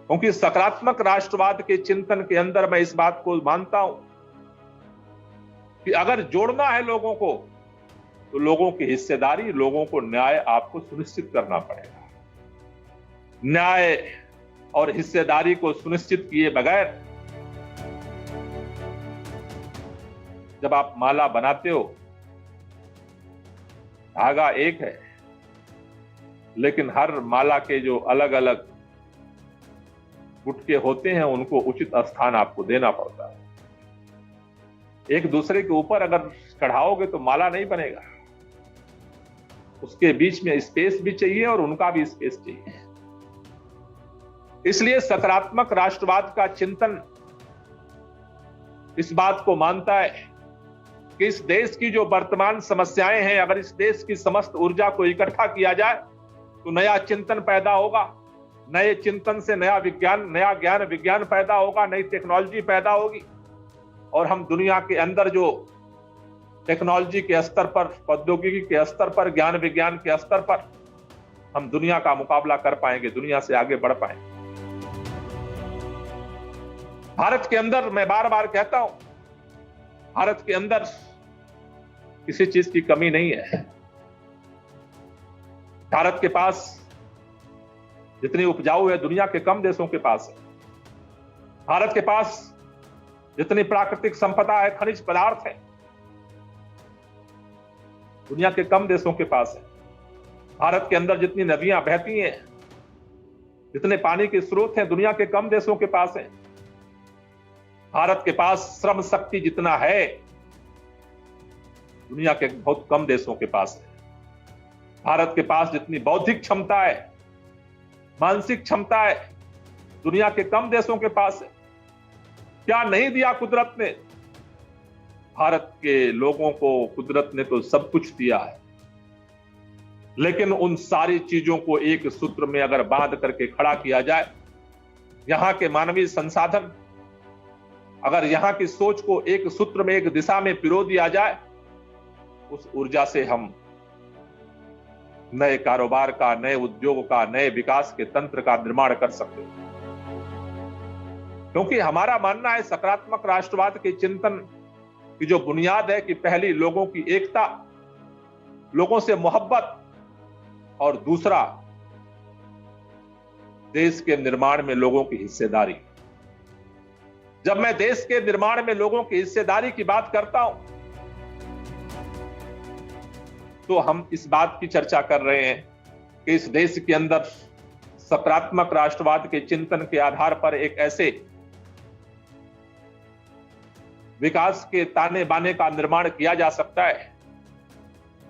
क्योंकि सकारात्मक राष्ट्रवाद के चिंतन के अंदर मैं इस बात को मानता हूं कि अगर जोड़ना है लोगों को तो लोगों की हिस्सेदारी, लोगों को न्याय आपको सुनिश्चित करना पड़ेगा। न्याय और हिस्सेदारी को सुनिश्चित किए बगैर जब आप माला बनाते हो, धागा एक है लेकिन हर माला के जो अलग अलग गुटके होते हैं उनको उचित स्थान आपको देना पड़ता है। एक दूसरे के ऊपर अगर चढ़ाओगे तो माला नहीं बनेगा, उसके बीच में स्पेस भी चाहिए और उनका भी स्पेस चाहिए। इसलिए सकारात्मक राष्ट्रवाद का चिंतन इस बात को मानता है कि इस देश की जो वर्तमान समस्याएं हैं, अगर इस देश की समस्त ऊर्जा को इकट्ठा किया जाए तो नया चिंतन पैदा होगा, नए चिंतन से नया विज्ञान, नया ज्ञान विज्ञान पैदा होगा, नई टेक्नोलॉजी पैदा होगी और हम दुनिया के अंदर जो टेक्नोलॉजी के स्तर पर, प्रौद्योगिकी के स्तर पर, ज्ञान विज्ञान के स्तर पर हम दुनिया का मुकाबला कर पाएंगे, दुनिया से आगे बढ़ पाएंगे। भारत के अंदर, मैं बार बार कहता हूं, भारत के अंदर किसी चीज की कमी नहीं है। भारत के पास जितनी उपजाऊ है दुनिया के कम देशों के पास है। भारत के पास जितनी प्राकृतिक संपदा है, खनिज पदार्थ है, दुनिया के कम देशों के पास है। भारत के अंदर जितनी नदियां बहती हैं, जितने पानी के स्रोत हैं, दुनिया के कम देशों के पास है। भारत के पास श्रम शक्ति जितना है, दुनिया के बहुत कम देशों के पास है। भारत के पास जितनी बौद्धिक क्षमता है, मानसिक क्षमता है, दुनिया के कम देशों के पास है। क्या नहीं दिया कुदरत ने? भारत के लोगों को कुदरत ने तो सब कुछ दिया है, लेकिन उन सारी चीजों को एक सूत्र में अगर बांध करके खड़ा किया जाए, यहां के मानवीय संसाधन, अगर यहां की सोच को एक सूत्र में, एक दिशा में पिरो दिया जाए, उस ऊर्जा से हम नए कारोबार का, नए उद्योग का, नए विकास के तंत्र का निर्माण कर सकते हैं। क्योंकि हमारा मानना है सकारात्मक राष्ट्रवाद के चिंतन की जो बुनियाद है कि पहली लोगों की एकता, लोगों से मोहब्बत, और दूसरा देश के निर्माण में लोगों की हिस्सेदारी। जब मैं देश के निर्माण में लोगों की हिस्सेदारी की बात करता हूं तो हम इस बात की चर्चा कर रहे हैं कि इस देश के अंदर सकारात्मक राष्ट्रवाद के चिंतन के आधार पर एक ऐसे विकास के ताने बाने का निर्माण किया जा सकता है।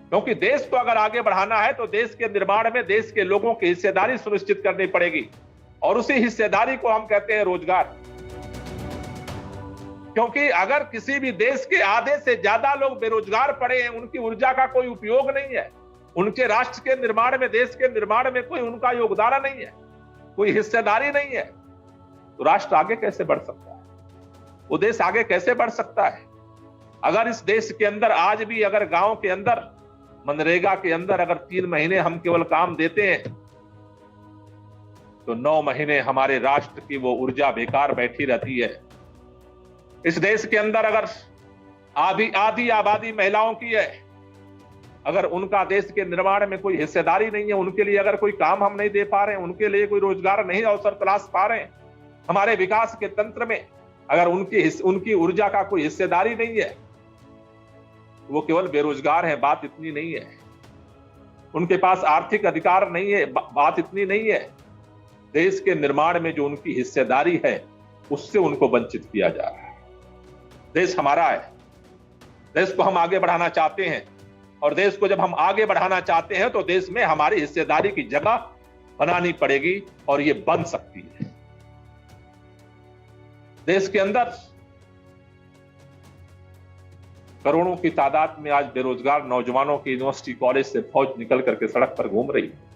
क्योंकि देश को अगर आगे बढ़ाना है तो देश के निर्माण में देश के लोगों की हिस्सेदारी सुनिश्चित करनी पड़ेगी, और उसी हिस्सेदारी को हम कहते हैं रोजगार। क्योंकि अगर किसी भी देश के आधे से ज्यादा लोग बेरोजगार पड़े हैं, उनकी ऊर्जा का कोई उपयोग नहीं है, उनके राष्ट्र के निर्माण में, देश के निर्माण में कोई उनका योगदान नहीं है, कोई हिस्सेदारी नहीं है, तो राष्ट्र आगे कैसे बढ़ सकता है? वो देश आगे कैसे बढ़ सकता है? अगर इस देश के अंदर आज भी, अगर गांव के अंदर, मनरेगा के अंदर अगर 3 महीने हम केवल काम देते हैं तो 9 महीने हमारे राष्ट्र की वो ऊर्जा बेकार बैठी रहती है। इस देश के अंदर अगर आधी आबादी महिलाओं की है, अगर उनका देश के निर्माण में कोई हिस्सेदारी नहीं है, उनके लिए अगर कोई काम हम नहीं दे पा रहे हैं, उनके लिए कोई रोजगार नहीं अवसर तलाश पा रहे हैं, हमारे विकास के तंत्र में अगर उनकी ऊर्जा का कोई हिस्सेदारी नहीं है, वो केवल बेरोजगार है, बात इतनी नहीं है। उनके पास आर्थिक अधिकार नहीं है, बात इतनी नहीं है। देश के निर्माण में जो उनकी हिस्सेदारी है उससे उनको वंचित किया जा रहा है। देश हमारा है, देश को हम आगे बढ़ाना चाहते हैं, और देश को जब हम आगे बढ़ाना चाहते हैं तो देश में हमारी हिस्सेदारी की जगह बनानी पड़ेगी, और ये बन सकती है। देश के अंदर करोड़ों की तादाद में आज बेरोजगार नौजवानों की यूनिवर्सिटी, कॉलेज से फौज निकल करके सड़क पर घूम रही है।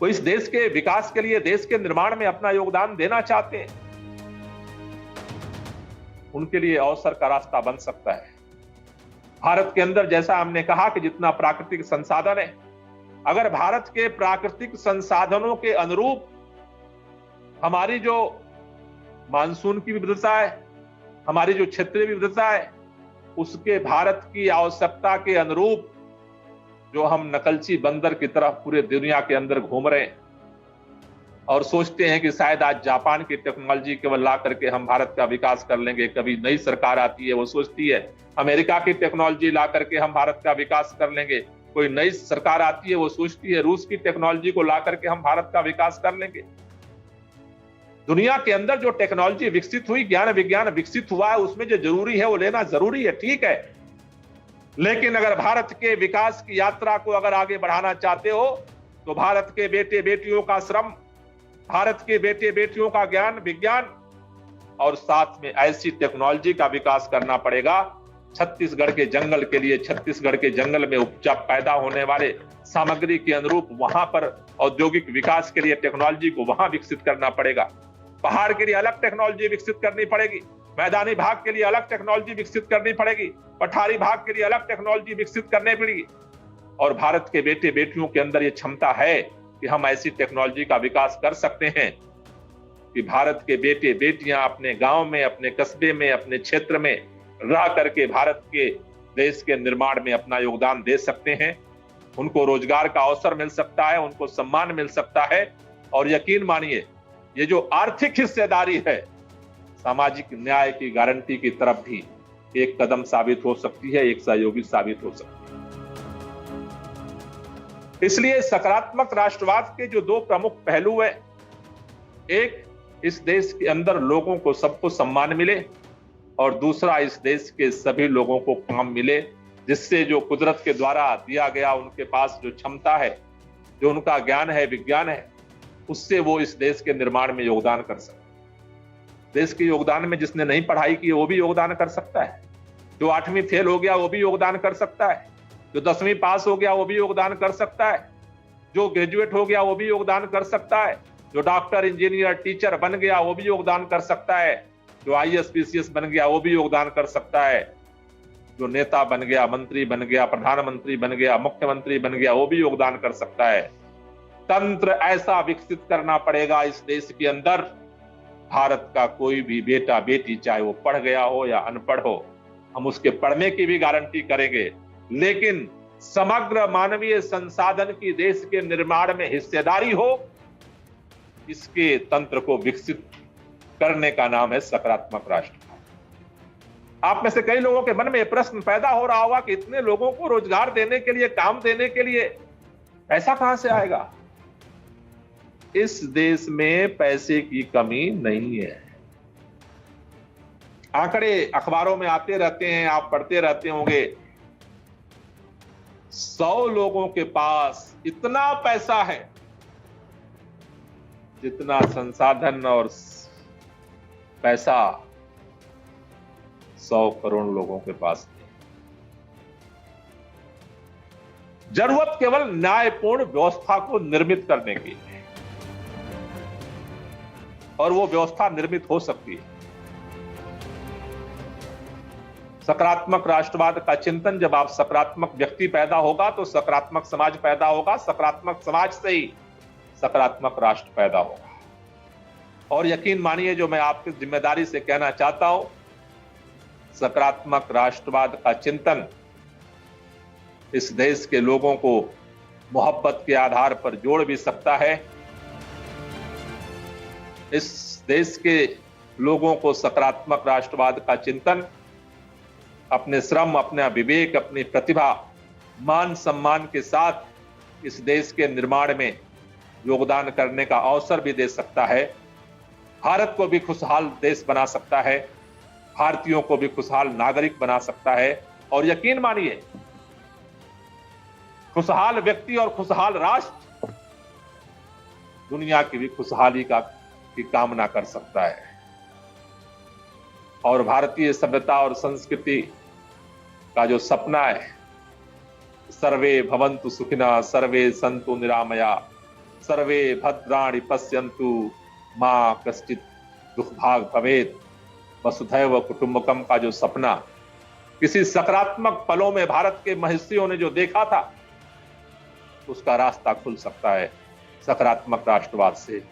वो इस देश के विकास के लिए, देश के निर्माण में अपना योगदान देना चाहते हैं, उनके लिए अवसर का रास्ता बन सकता है। भारत के अंदर, जैसा हमने कहा कि जितना प्राकृतिक संसाधन है, अगर भारत के प्राकृतिक संसाधनों के अनुरूप हमारी जो मानसून की विविधता है, हमारी जो क्षेत्रीय विविधता है, उसके भारत की आवश्यकता के अनुरूप जो हम नकलची बंदर की तरह पूरे दुनिया के अंदर घूम रहे हैं और सोचते हैं कि शायद आज जापान की टेक्नोलॉजी केवल ला करके हम भारत का विकास कर लेंगे। कभी नई सरकार आती है वो सोचती है अमेरिका की टेक्नोलॉजी ला करके हम भारत का विकास कर लेंगे। कोई नई सरकार आती है वो सोचती है रूस की टेक्नोलॉजी को ला करके हम भारत का विकास कर लेंगे। दुनिया के अंदर जो टेक्नोलॉजी विकसित हुई, ज्ञान विज्ञान विकसित हुआ है, उसमें जो जरूरी है वो लेना जरूरी है, ठीक है। लेकिन अगर भारत के विकास की यात्रा को अगर आगे बढ़ाना चाहते हो तो भारत के बेटे बेटियों का श्रम, भारत के बेटे बेटियों का ज्ञान विज्ञान और साथ में ऐसी टेक्नोलॉजी का विकास करना पड़ेगा। छत्तीसगढ़ के जंगल के लिए, छत्तीसगढ़ के जंगल में उपजा पैदा होने वाले सामग्री के अनुरूप वहां पर औद्योगिक विकास के लिए टेक्नोलॉजी को वहां विकसित करना पड़ेगा। पहाड़ के लिए अलग टेक्नोलॉजी विकसित करनी पड़ेगी, मैदानी भाग के लिए अलग टेक्नोलॉजी विकसित करनी पड़ेगी, पठारी भाग के लिए अलग टेक्नोलॉजी विकसित करनी पड़ेगी। और भारत के बेटे बेटियों के अंदर ये क्षमता है कि हम ऐसी टेक्नोलॉजी का विकास कर सकते हैं कि भारत के बेटे बेटियां अपने गांव में, अपने कस्बे में, अपने क्षेत्र में रह करके भारत के देश के निर्माण में अपना योगदान दे सकते हैं। उनको रोजगार का अवसर मिल सकता है, उनको सम्मान मिल सकता है। और यकीन मानिए ये जो आर्थिक हिस्सेदारी है सामाजिक न्याय की गारंटी की तरफ भी एक कदम साबित हो सकती है, एक सहयोगी साबित हो सकती है। इसलिए सकारात्मक राष्ट्रवाद के जो दो प्रमुख पहलू है, एक इस देश के अंदर लोगों को सबको सम्मान मिले और दूसरा इस देश के सभी लोगों को काम मिले, जिससे जो कुदरत के द्वारा दिया गया उनके पास जो क्षमता है, जो उनका ज्ञान है, विज्ञान है, उससे वो इस देश के निर्माण में योगदान कर सकते। देश के योगदान में जिसने नहीं पढ़ाई की वो भी योगदान कर सकता है, जो 8वीं फेल हो गया वो भी योगदान कर सकता है, जो 10वीं पास हो गया वो भी योगदान कर सकता है, जो ग्रेजुएट हो गया वो भी योगदान कर सकता है, जो डॉक्टर इंजीनियर टीचर बन गया वो भी योगदान कर सकता है, जो IAS PCS बन गया वो भी योगदान कर सकता है, जो नेता बन गया, मंत्री बन गया, प्रधानमंत्री बन गया, मुख्यमंत्री बन गया वो भी योगदान कर सकता है। तंत्र ऐसा विकसित करना पड़ेगा इस देश के अंदर, भारत का कोई भी बेटा बेटी चाहे वो पढ़ गया हो या अनपढ़ हो, हम उसके पढ़ने की भी गारंटी करेंगे, लेकिन समग्र मानवीय संसाधन की देश के निर्माण में हिस्सेदारी हो, इसके तंत्र को विकसित करने का नाम है सकारात्मक राष्ट्रवाद। आप में से कई लोगों के मन में यह प्रश्न पैदा हो रहा होगा कि इतने लोगों को रोजगार देने के लिए, काम देने के लिए पैसा कहां से आएगा? इस देश में पैसे की कमी नहीं है। आंकड़े अखबारों में आते रहते हैं, आप पढ़ते रहते होंगे। 100 लोगों के पास इतना पैसा है जितना संसाधन और पैसा 100 करोड़ लोगों के पास नहीं। जरूरत केवल न्यायपूर्ण व्यवस्था को निर्मित करने की है और वो व्यवस्था निर्मित हो सकती है। सकारात्मक राष्ट्रवाद का चिंतन, जब आप सकारात्मक व्यक्ति पैदा होगा तो सकारात्मक समाज पैदा होगा, सकारात्मक समाज से ही सकारात्मक राष्ट्र पैदा होगा। और यकीन मानिए, जो मैं आपकी जिम्मेदारी से कहना चाहता हूं, सकारात्मक राष्ट्रवाद का चिंतन इस देश के लोगों को मोहब्बत के आधार पर जोड़ भी सकता है। इस देश के लोगों को सकारात्मक राष्ट्रवाद का चिंतन अपने श्रम, अपना विवेक, अपनी प्रतिभा, मान सम्मान के साथ इस देश के निर्माण में योगदान करने का अवसर भी दे सकता है। भारत को भी खुशहाल देश बना सकता है, भारतीयों को भी खुशहाल नागरिक बना सकता है। और यकीन मानिए, खुशहाल व्यक्ति और खुशहाल राष्ट्र दुनिया की भी खुशहाली की कामना कर सकता है। और भारतीय सभ्यता और संस्कृति का जो सपना है, सर्वे भवन्तु सुखिनः, सर्वे सन्तु निरामया, सर्वे भद्राणि पश्यन्तु, मां कश्चित् दुःखभाग् भवेत्, वसुधैव कुटुम्बकम का जो सपना किसी सकारात्मक पलों में भारत के महर्षियों ने जो देखा था, उसका रास्ता खुल सकता है सकारात्मक राष्ट्रवाद से।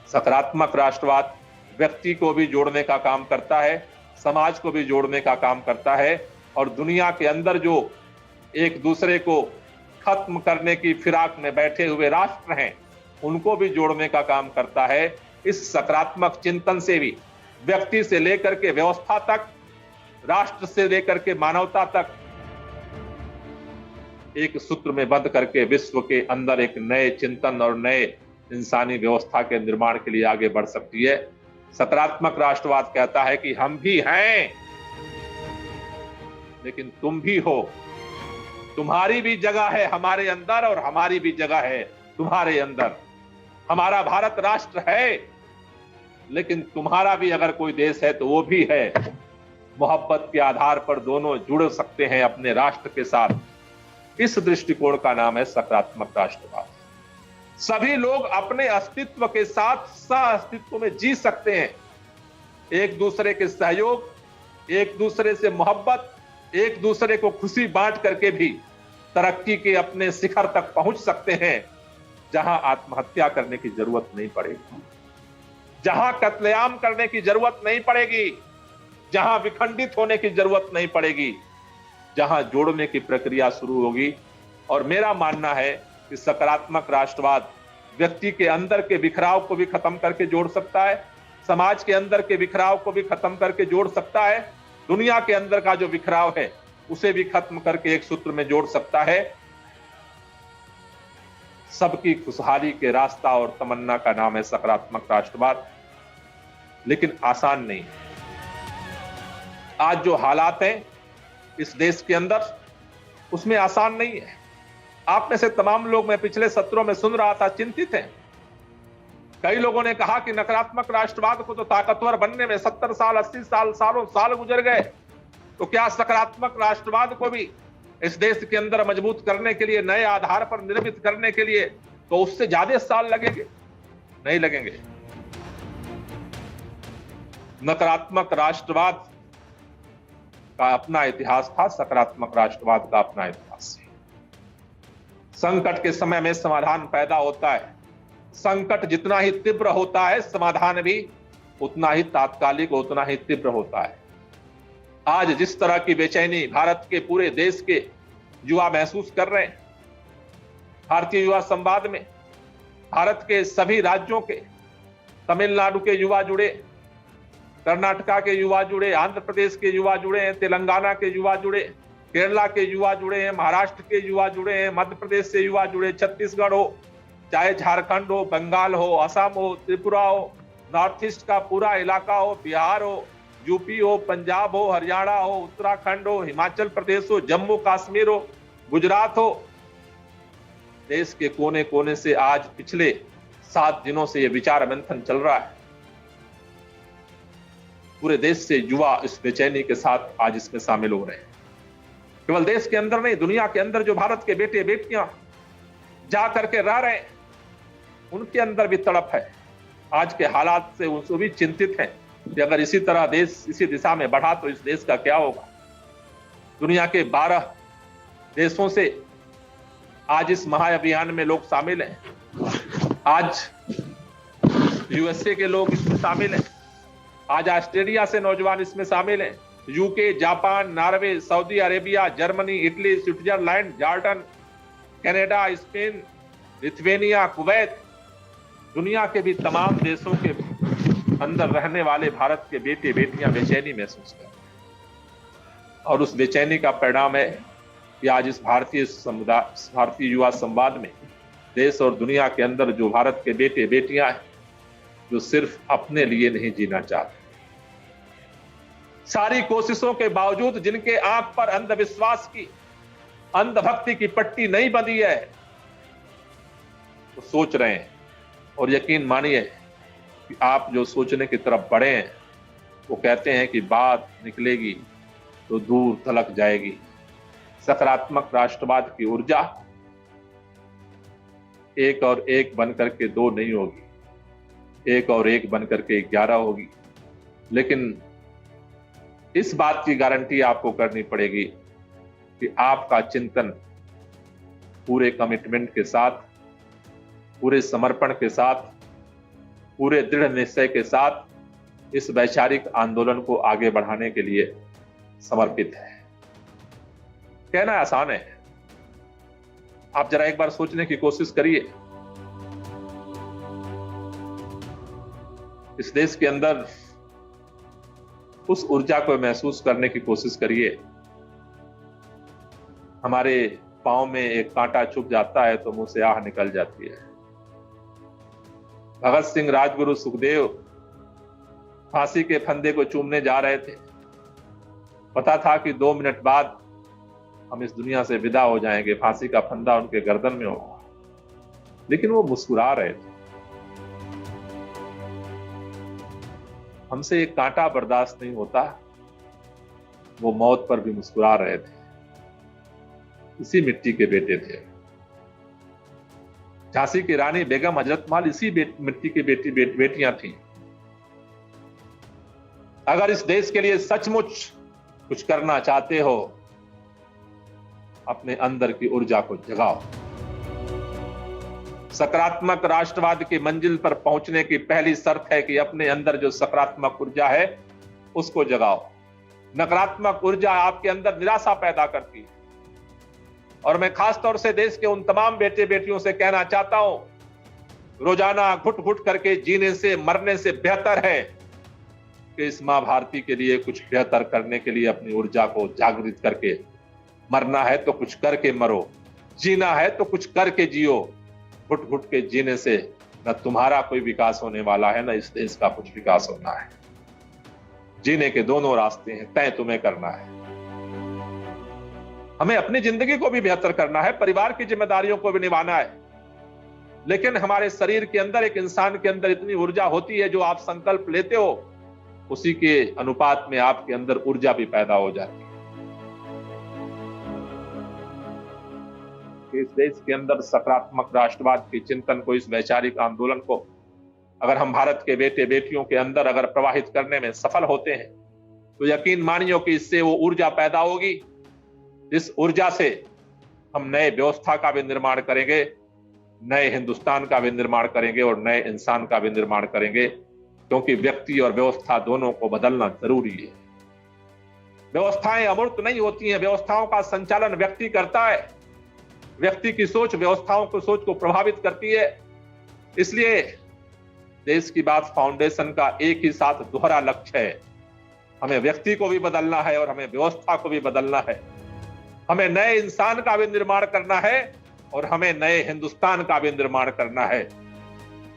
सकारात्मक राष्ट्रवाद व्यक्ति को भी जोड़ने का काम करता है, समाज को भी जोड़ने का काम करता है। और दुनिया के अंदर जो एक दूसरे को खत्म करने की फिराक में बैठे हुए राष्ट्र हैं, उनको भी जोड़ने का काम करता है। इस सकारात्मक चिंतन से भी व्यक्ति से लेकर के व्यवस्था तक, राष्ट्र से लेकर के मानवता तक एक सूत्र में बंध करके विश्व के अंदर एक नए चिंतन और नए इंसानी व्यवस्था के निर्माण के लिए आगे बढ़ सकती है। सकारात्मक राष्ट्रवाद कहता है कि हम भी हैं, लेकिन तुम भी हो, तुम्हारी भी जगह है हमारे अंदर और हमारी भी जगह है तुम्हारे अंदर। हमारा भारत राष्ट्र है, लेकिन तुम्हारा भी अगर कोई देश है तो वो भी है। मोहब्बत के आधार पर दोनों जुड़ सकते हैं अपने राष्ट्र के साथ। इस दृष्टिकोण का नाम है सकारात्मक राष्ट्रवाद। सभी लोग अपने अस्तित्व के साथ सह अस्तित्व में जी सकते हैं। एक दूसरे के सहयोग, एक दूसरे से मोहब्बत, एक दूसरे को खुशी बांट करके भी तरक्की के अपने शिखर तक पहुंच सकते हैं, जहां आत्महत्या करने की जरूरत नहीं पड़ेगी, जहां कत्लेआम करने की जरूरत नहीं पड़ेगी, जहां विखंडित होने की जरूरत नहीं पड़ेगी, जहां जोड़ने की प्रक्रिया शुरू होगी। और मेरा मानना है कि सकारात्मक राष्ट्रवाद व्यक्ति के अंदर के बिखराव को भी खत्म करके जोड़ सकता है, समाज के अंदर के बिखराव को भी खत्म करके जोड़ सकता है, दुनिया के अंदर का जो बिखराव है उसे भी खत्म करके एक सूत्र में जोड़ सकता है। सबकी खुशहाली के रास्ता और तमन्ना का नाम है सकारात्मक राष्ट्रवाद, लेकिन आसान नहीं। आज जो हालात हैं इस देश के अंदर, उसमें आसान नहीं है। आप में से तमाम लोग, मैं पिछले सत्रों में सुन रहा था, चिंतित हैं। कई लोगों ने कहा कि नकारात्मक राष्ट्रवाद को तो ताकतवर बनने में 70 साल 80 साल सालों साल गुजर गए, तो क्या सकारात्मक राष्ट्रवाद को भी इस देश के अंदर मजबूत करने के लिए, नए आधार पर निर्मित करने के लिए, तो उससे ज्यादा साल लगेंगे? नहीं लगेंगे। नकारात्मक राष्ट्रवाद का अपना इतिहास था, सकारात्मक राष्ट्रवाद का अपना इतिहास है। संकट के समय में समाधान पैदा होता है। संकट जितना ही तीव्र होता है, समाधान भी उतना ही तात्कालिक, उतना ही तीव्र होता है। आज जिस तरह की बेचैनी भारत के पूरे देश के युवा महसूस कर रहे हैं, भारतीय युवा संवाद में भारत के सभी राज्यों के, तमिलनाडु के युवा जुड़े, कर्नाटका के युवा जुड़े, आंध्र प्रदेश के युवा जुड़े हैं, तेलंगाना के युवा जुड़े, केरला के युवा जुड़े हैं, महाराष्ट्र के युवा जुड़े हैं, मध्य प्रदेश से युवा जुड़े, छत्तीसगढ़ हो, चाहे झारखंड हो, बंगाल हो, असम हो, त्रिपुरा हो, नॉर्थ ईस्ट का पूरा इलाका हो, बिहार हो, यूपी हो, पंजाब हो, हरियाणा हो, उत्तराखंड हो, हिमाचल प्रदेश हो, जम्मू कश्मीर हो, गुजरात हो। देश के कोने कोने से आज पिछले 7 दिनों से यह विचार मंथन चल रहा है। पूरे देश से युवा इस बेचैनी के साथ आज इसमें शामिल हो रहे हैं। केवल देश के अंदर नहीं, दुनिया के अंदर जो भारत के बेटे बेटियां जा करके रह रहे हैं, उनके अंदर भी तड़प है। आज के हालात से वो भी चिंतित हैं कि अगर इसी तरह देश इसी दिशा में बढ़ा तो इस देश का क्या होगा। दुनिया के 12 देशों से आज इस महाअभियान में लोग शामिल हैं। आज यूएसए के लोग इसमें शामिल हैं। आज ऑस्ट्रेलिया से नौजवान इसमें शामिल हैं। UK, Japan, Norway, Saudi Arabia, Germany, Italy, Switzerland, Jordan, Canada, Spain, Lithuania, Kuwait, दुनिया के भी तमाम देशों के अंदर रहने वाले भारत के बेटे बेटियां बेचैनी महसूस कर रहे हैं। और उस बेचैनी का परिणाम है कि आज इस भारतीय युवा संवाद में देश और दुनिया के अंदर जो भारत के बेटे बेटियां हैं, जो सिर्फ अपने लिए नहीं जीना चाहते, सारी कोशिशों के बावजूद जिनके आंख पर अंधविश्वास की, अंधभक्ति की पट्टी नहीं बंधी है, तो सोच रहे हैं। और यकीन मानिए कि आप जो सोचने की तरफ बढ़े हैं, वो कहते हैं कि बात निकलेगी तो दूर तलक जाएगी। सकारात्मक राष्ट्रवाद की ऊर्जा 1 और 1 बनकर के 2 नहीं होगी, 1 और 1 बनकर के 11 होगी। लेकिन इस बात की गारंटी आपको करनी पड़ेगी कि आपका चिंतन पूरे कमिटमेंट के साथ, पूरे समर्पण के साथ, पूरे दृढ़ निश्चय के साथ इस वैचारिक आंदोलन को आगे बढ़ाने के लिए समर्पित है। कहना आसान है, आप जरा एक बार सोचने की कोशिश करिए। इस देश के अंदर उस ऊर्जा को महसूस करने की कोशिश करिए। हमारे पांव में एक कांटा चुभ जाता है तो मुंह से आह निकल जाती है। भगत सिंह, राजगुरु, सुखदेव फांसी के फंदे को चूमने जा रहे थे। पता था कि 2 मिनट बाद हम इस दुनिया से विदा हो जाएंगे, फांसी का फंदा उनके गर्दन में होगा, लेकिन वो मुस्कुरा रहे थे। हमसे एक कांटा बर्दाश्त नहीं होता, वो मौत पर भी मुस्कुरा रहे थे। इसी मिट्टी के बेटे थे। झांसी की रानी बेगम, हजरत महल इसी मिट्टी की बेटियां थीं। अगर इस देश के लिए सचमुच कुछ करना चाहते हो, अपने अंदर की ऊर्जा को जगाओ। सकारात्मक राष्ट्रवाद की मंजिल पर पहुंचने की पहली शर्त है कि अपने अंदर जो सकारात्मक ऊर्जा है उसको जगाओ। नकारात्मक ऊर्जा आपके अंदर निराशा पैदा करती है। और मैं खास तौर से देश के उन तमाम बेटे बेटियों से कहना चाहता हूं, रोजाना घुट घुट करके जीने से, मरने से बेहतर है कि इस मां भारती के लिए कुछ बेहतर करने के लिए अपनी ऊर्जा को जागृत करके, मरना है तो कुछ करके मरो, जीना है तो कुछ करके जियो। घुट घुट के जीने से न तुम्हारा कोई विकास होने वाला है, न इस देश का कुछ विकास होना है। जीने के दोनों रास्ते हैं, तय तुम्हें करना है। हमें अपनी जिंदगी को भी बेहतर करना है, परिवार की जिम्मेदारियों को भी निभाना है, लेकिन हमारे शरीर के अंदर, एक इंसान के अंदर इतनी ऊर्जा होती है, जो आप संकल्प लेते हो उसी के अनुपात में आपके अंदर ऊर्जा भी पैदा हो जाती है। इस देश के अंदर सकारात्मक राष्ट्रवाद के चिंतन को, इस वैचारिक आंदोलन को अगर हम भारत के बेटे बेटियों के अंदर अगर प्रवाहित करने में सफल होते हैं, तो यकीन मानियो कि इससे वो ऊर्जा पैदा होगी। इस ऊर्जा से हम नए व्यवस्था का भी निर्माण करेंगे, नए हिंदुस्तान का भी निर्माण करेंगे और नए इंसान का भी निर्माण करेंगे, क्योंकि व्यक्ति और व्यवस्था दोनों को बदलना जरूरी है। व्यवस्थाएं अमूर्त नहीं होती हैं, व्यवस्थाओं का संचालन व्यक्ति करता है। व्यक्ति की सोच व्यवस्थाओं को, सोच को प्रभावित करती है। इसलिए देश की बात फाउंडेशन का एक ही साथ दोहरा लक्ष्य है। हमें व्यक्ति को भी बदलना है और हमें व्यवस्था को भी बदलना है। हमें नए इंसान का भी निर्माण करना है और हमें नए हिंदुस्तान का भी निर्माण करना है।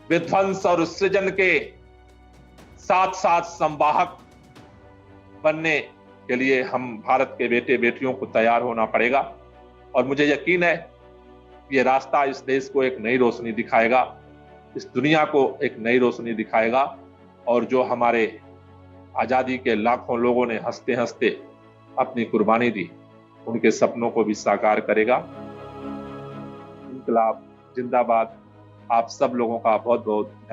विध्वंस और सृजन के साथ साथ संवाहक बनने के लिए हम भारत के बेटे बेटियों को तैयार होना पड़ेगा। और मुझे यकीन है ये रास्ता इस देश को एक नई रोशनी दिखाएगा, इस दुनिया को एक नई रोशनी दिखाएगा, और जो हमारे आजादी के लाखों लोगों ने हंसते हंसते अपनी कुर्बानी दी, उनके सपनों को भी साकार करेगा। इंकलाब जिंदाबाद। आप सब लोगों का बहुत बहुत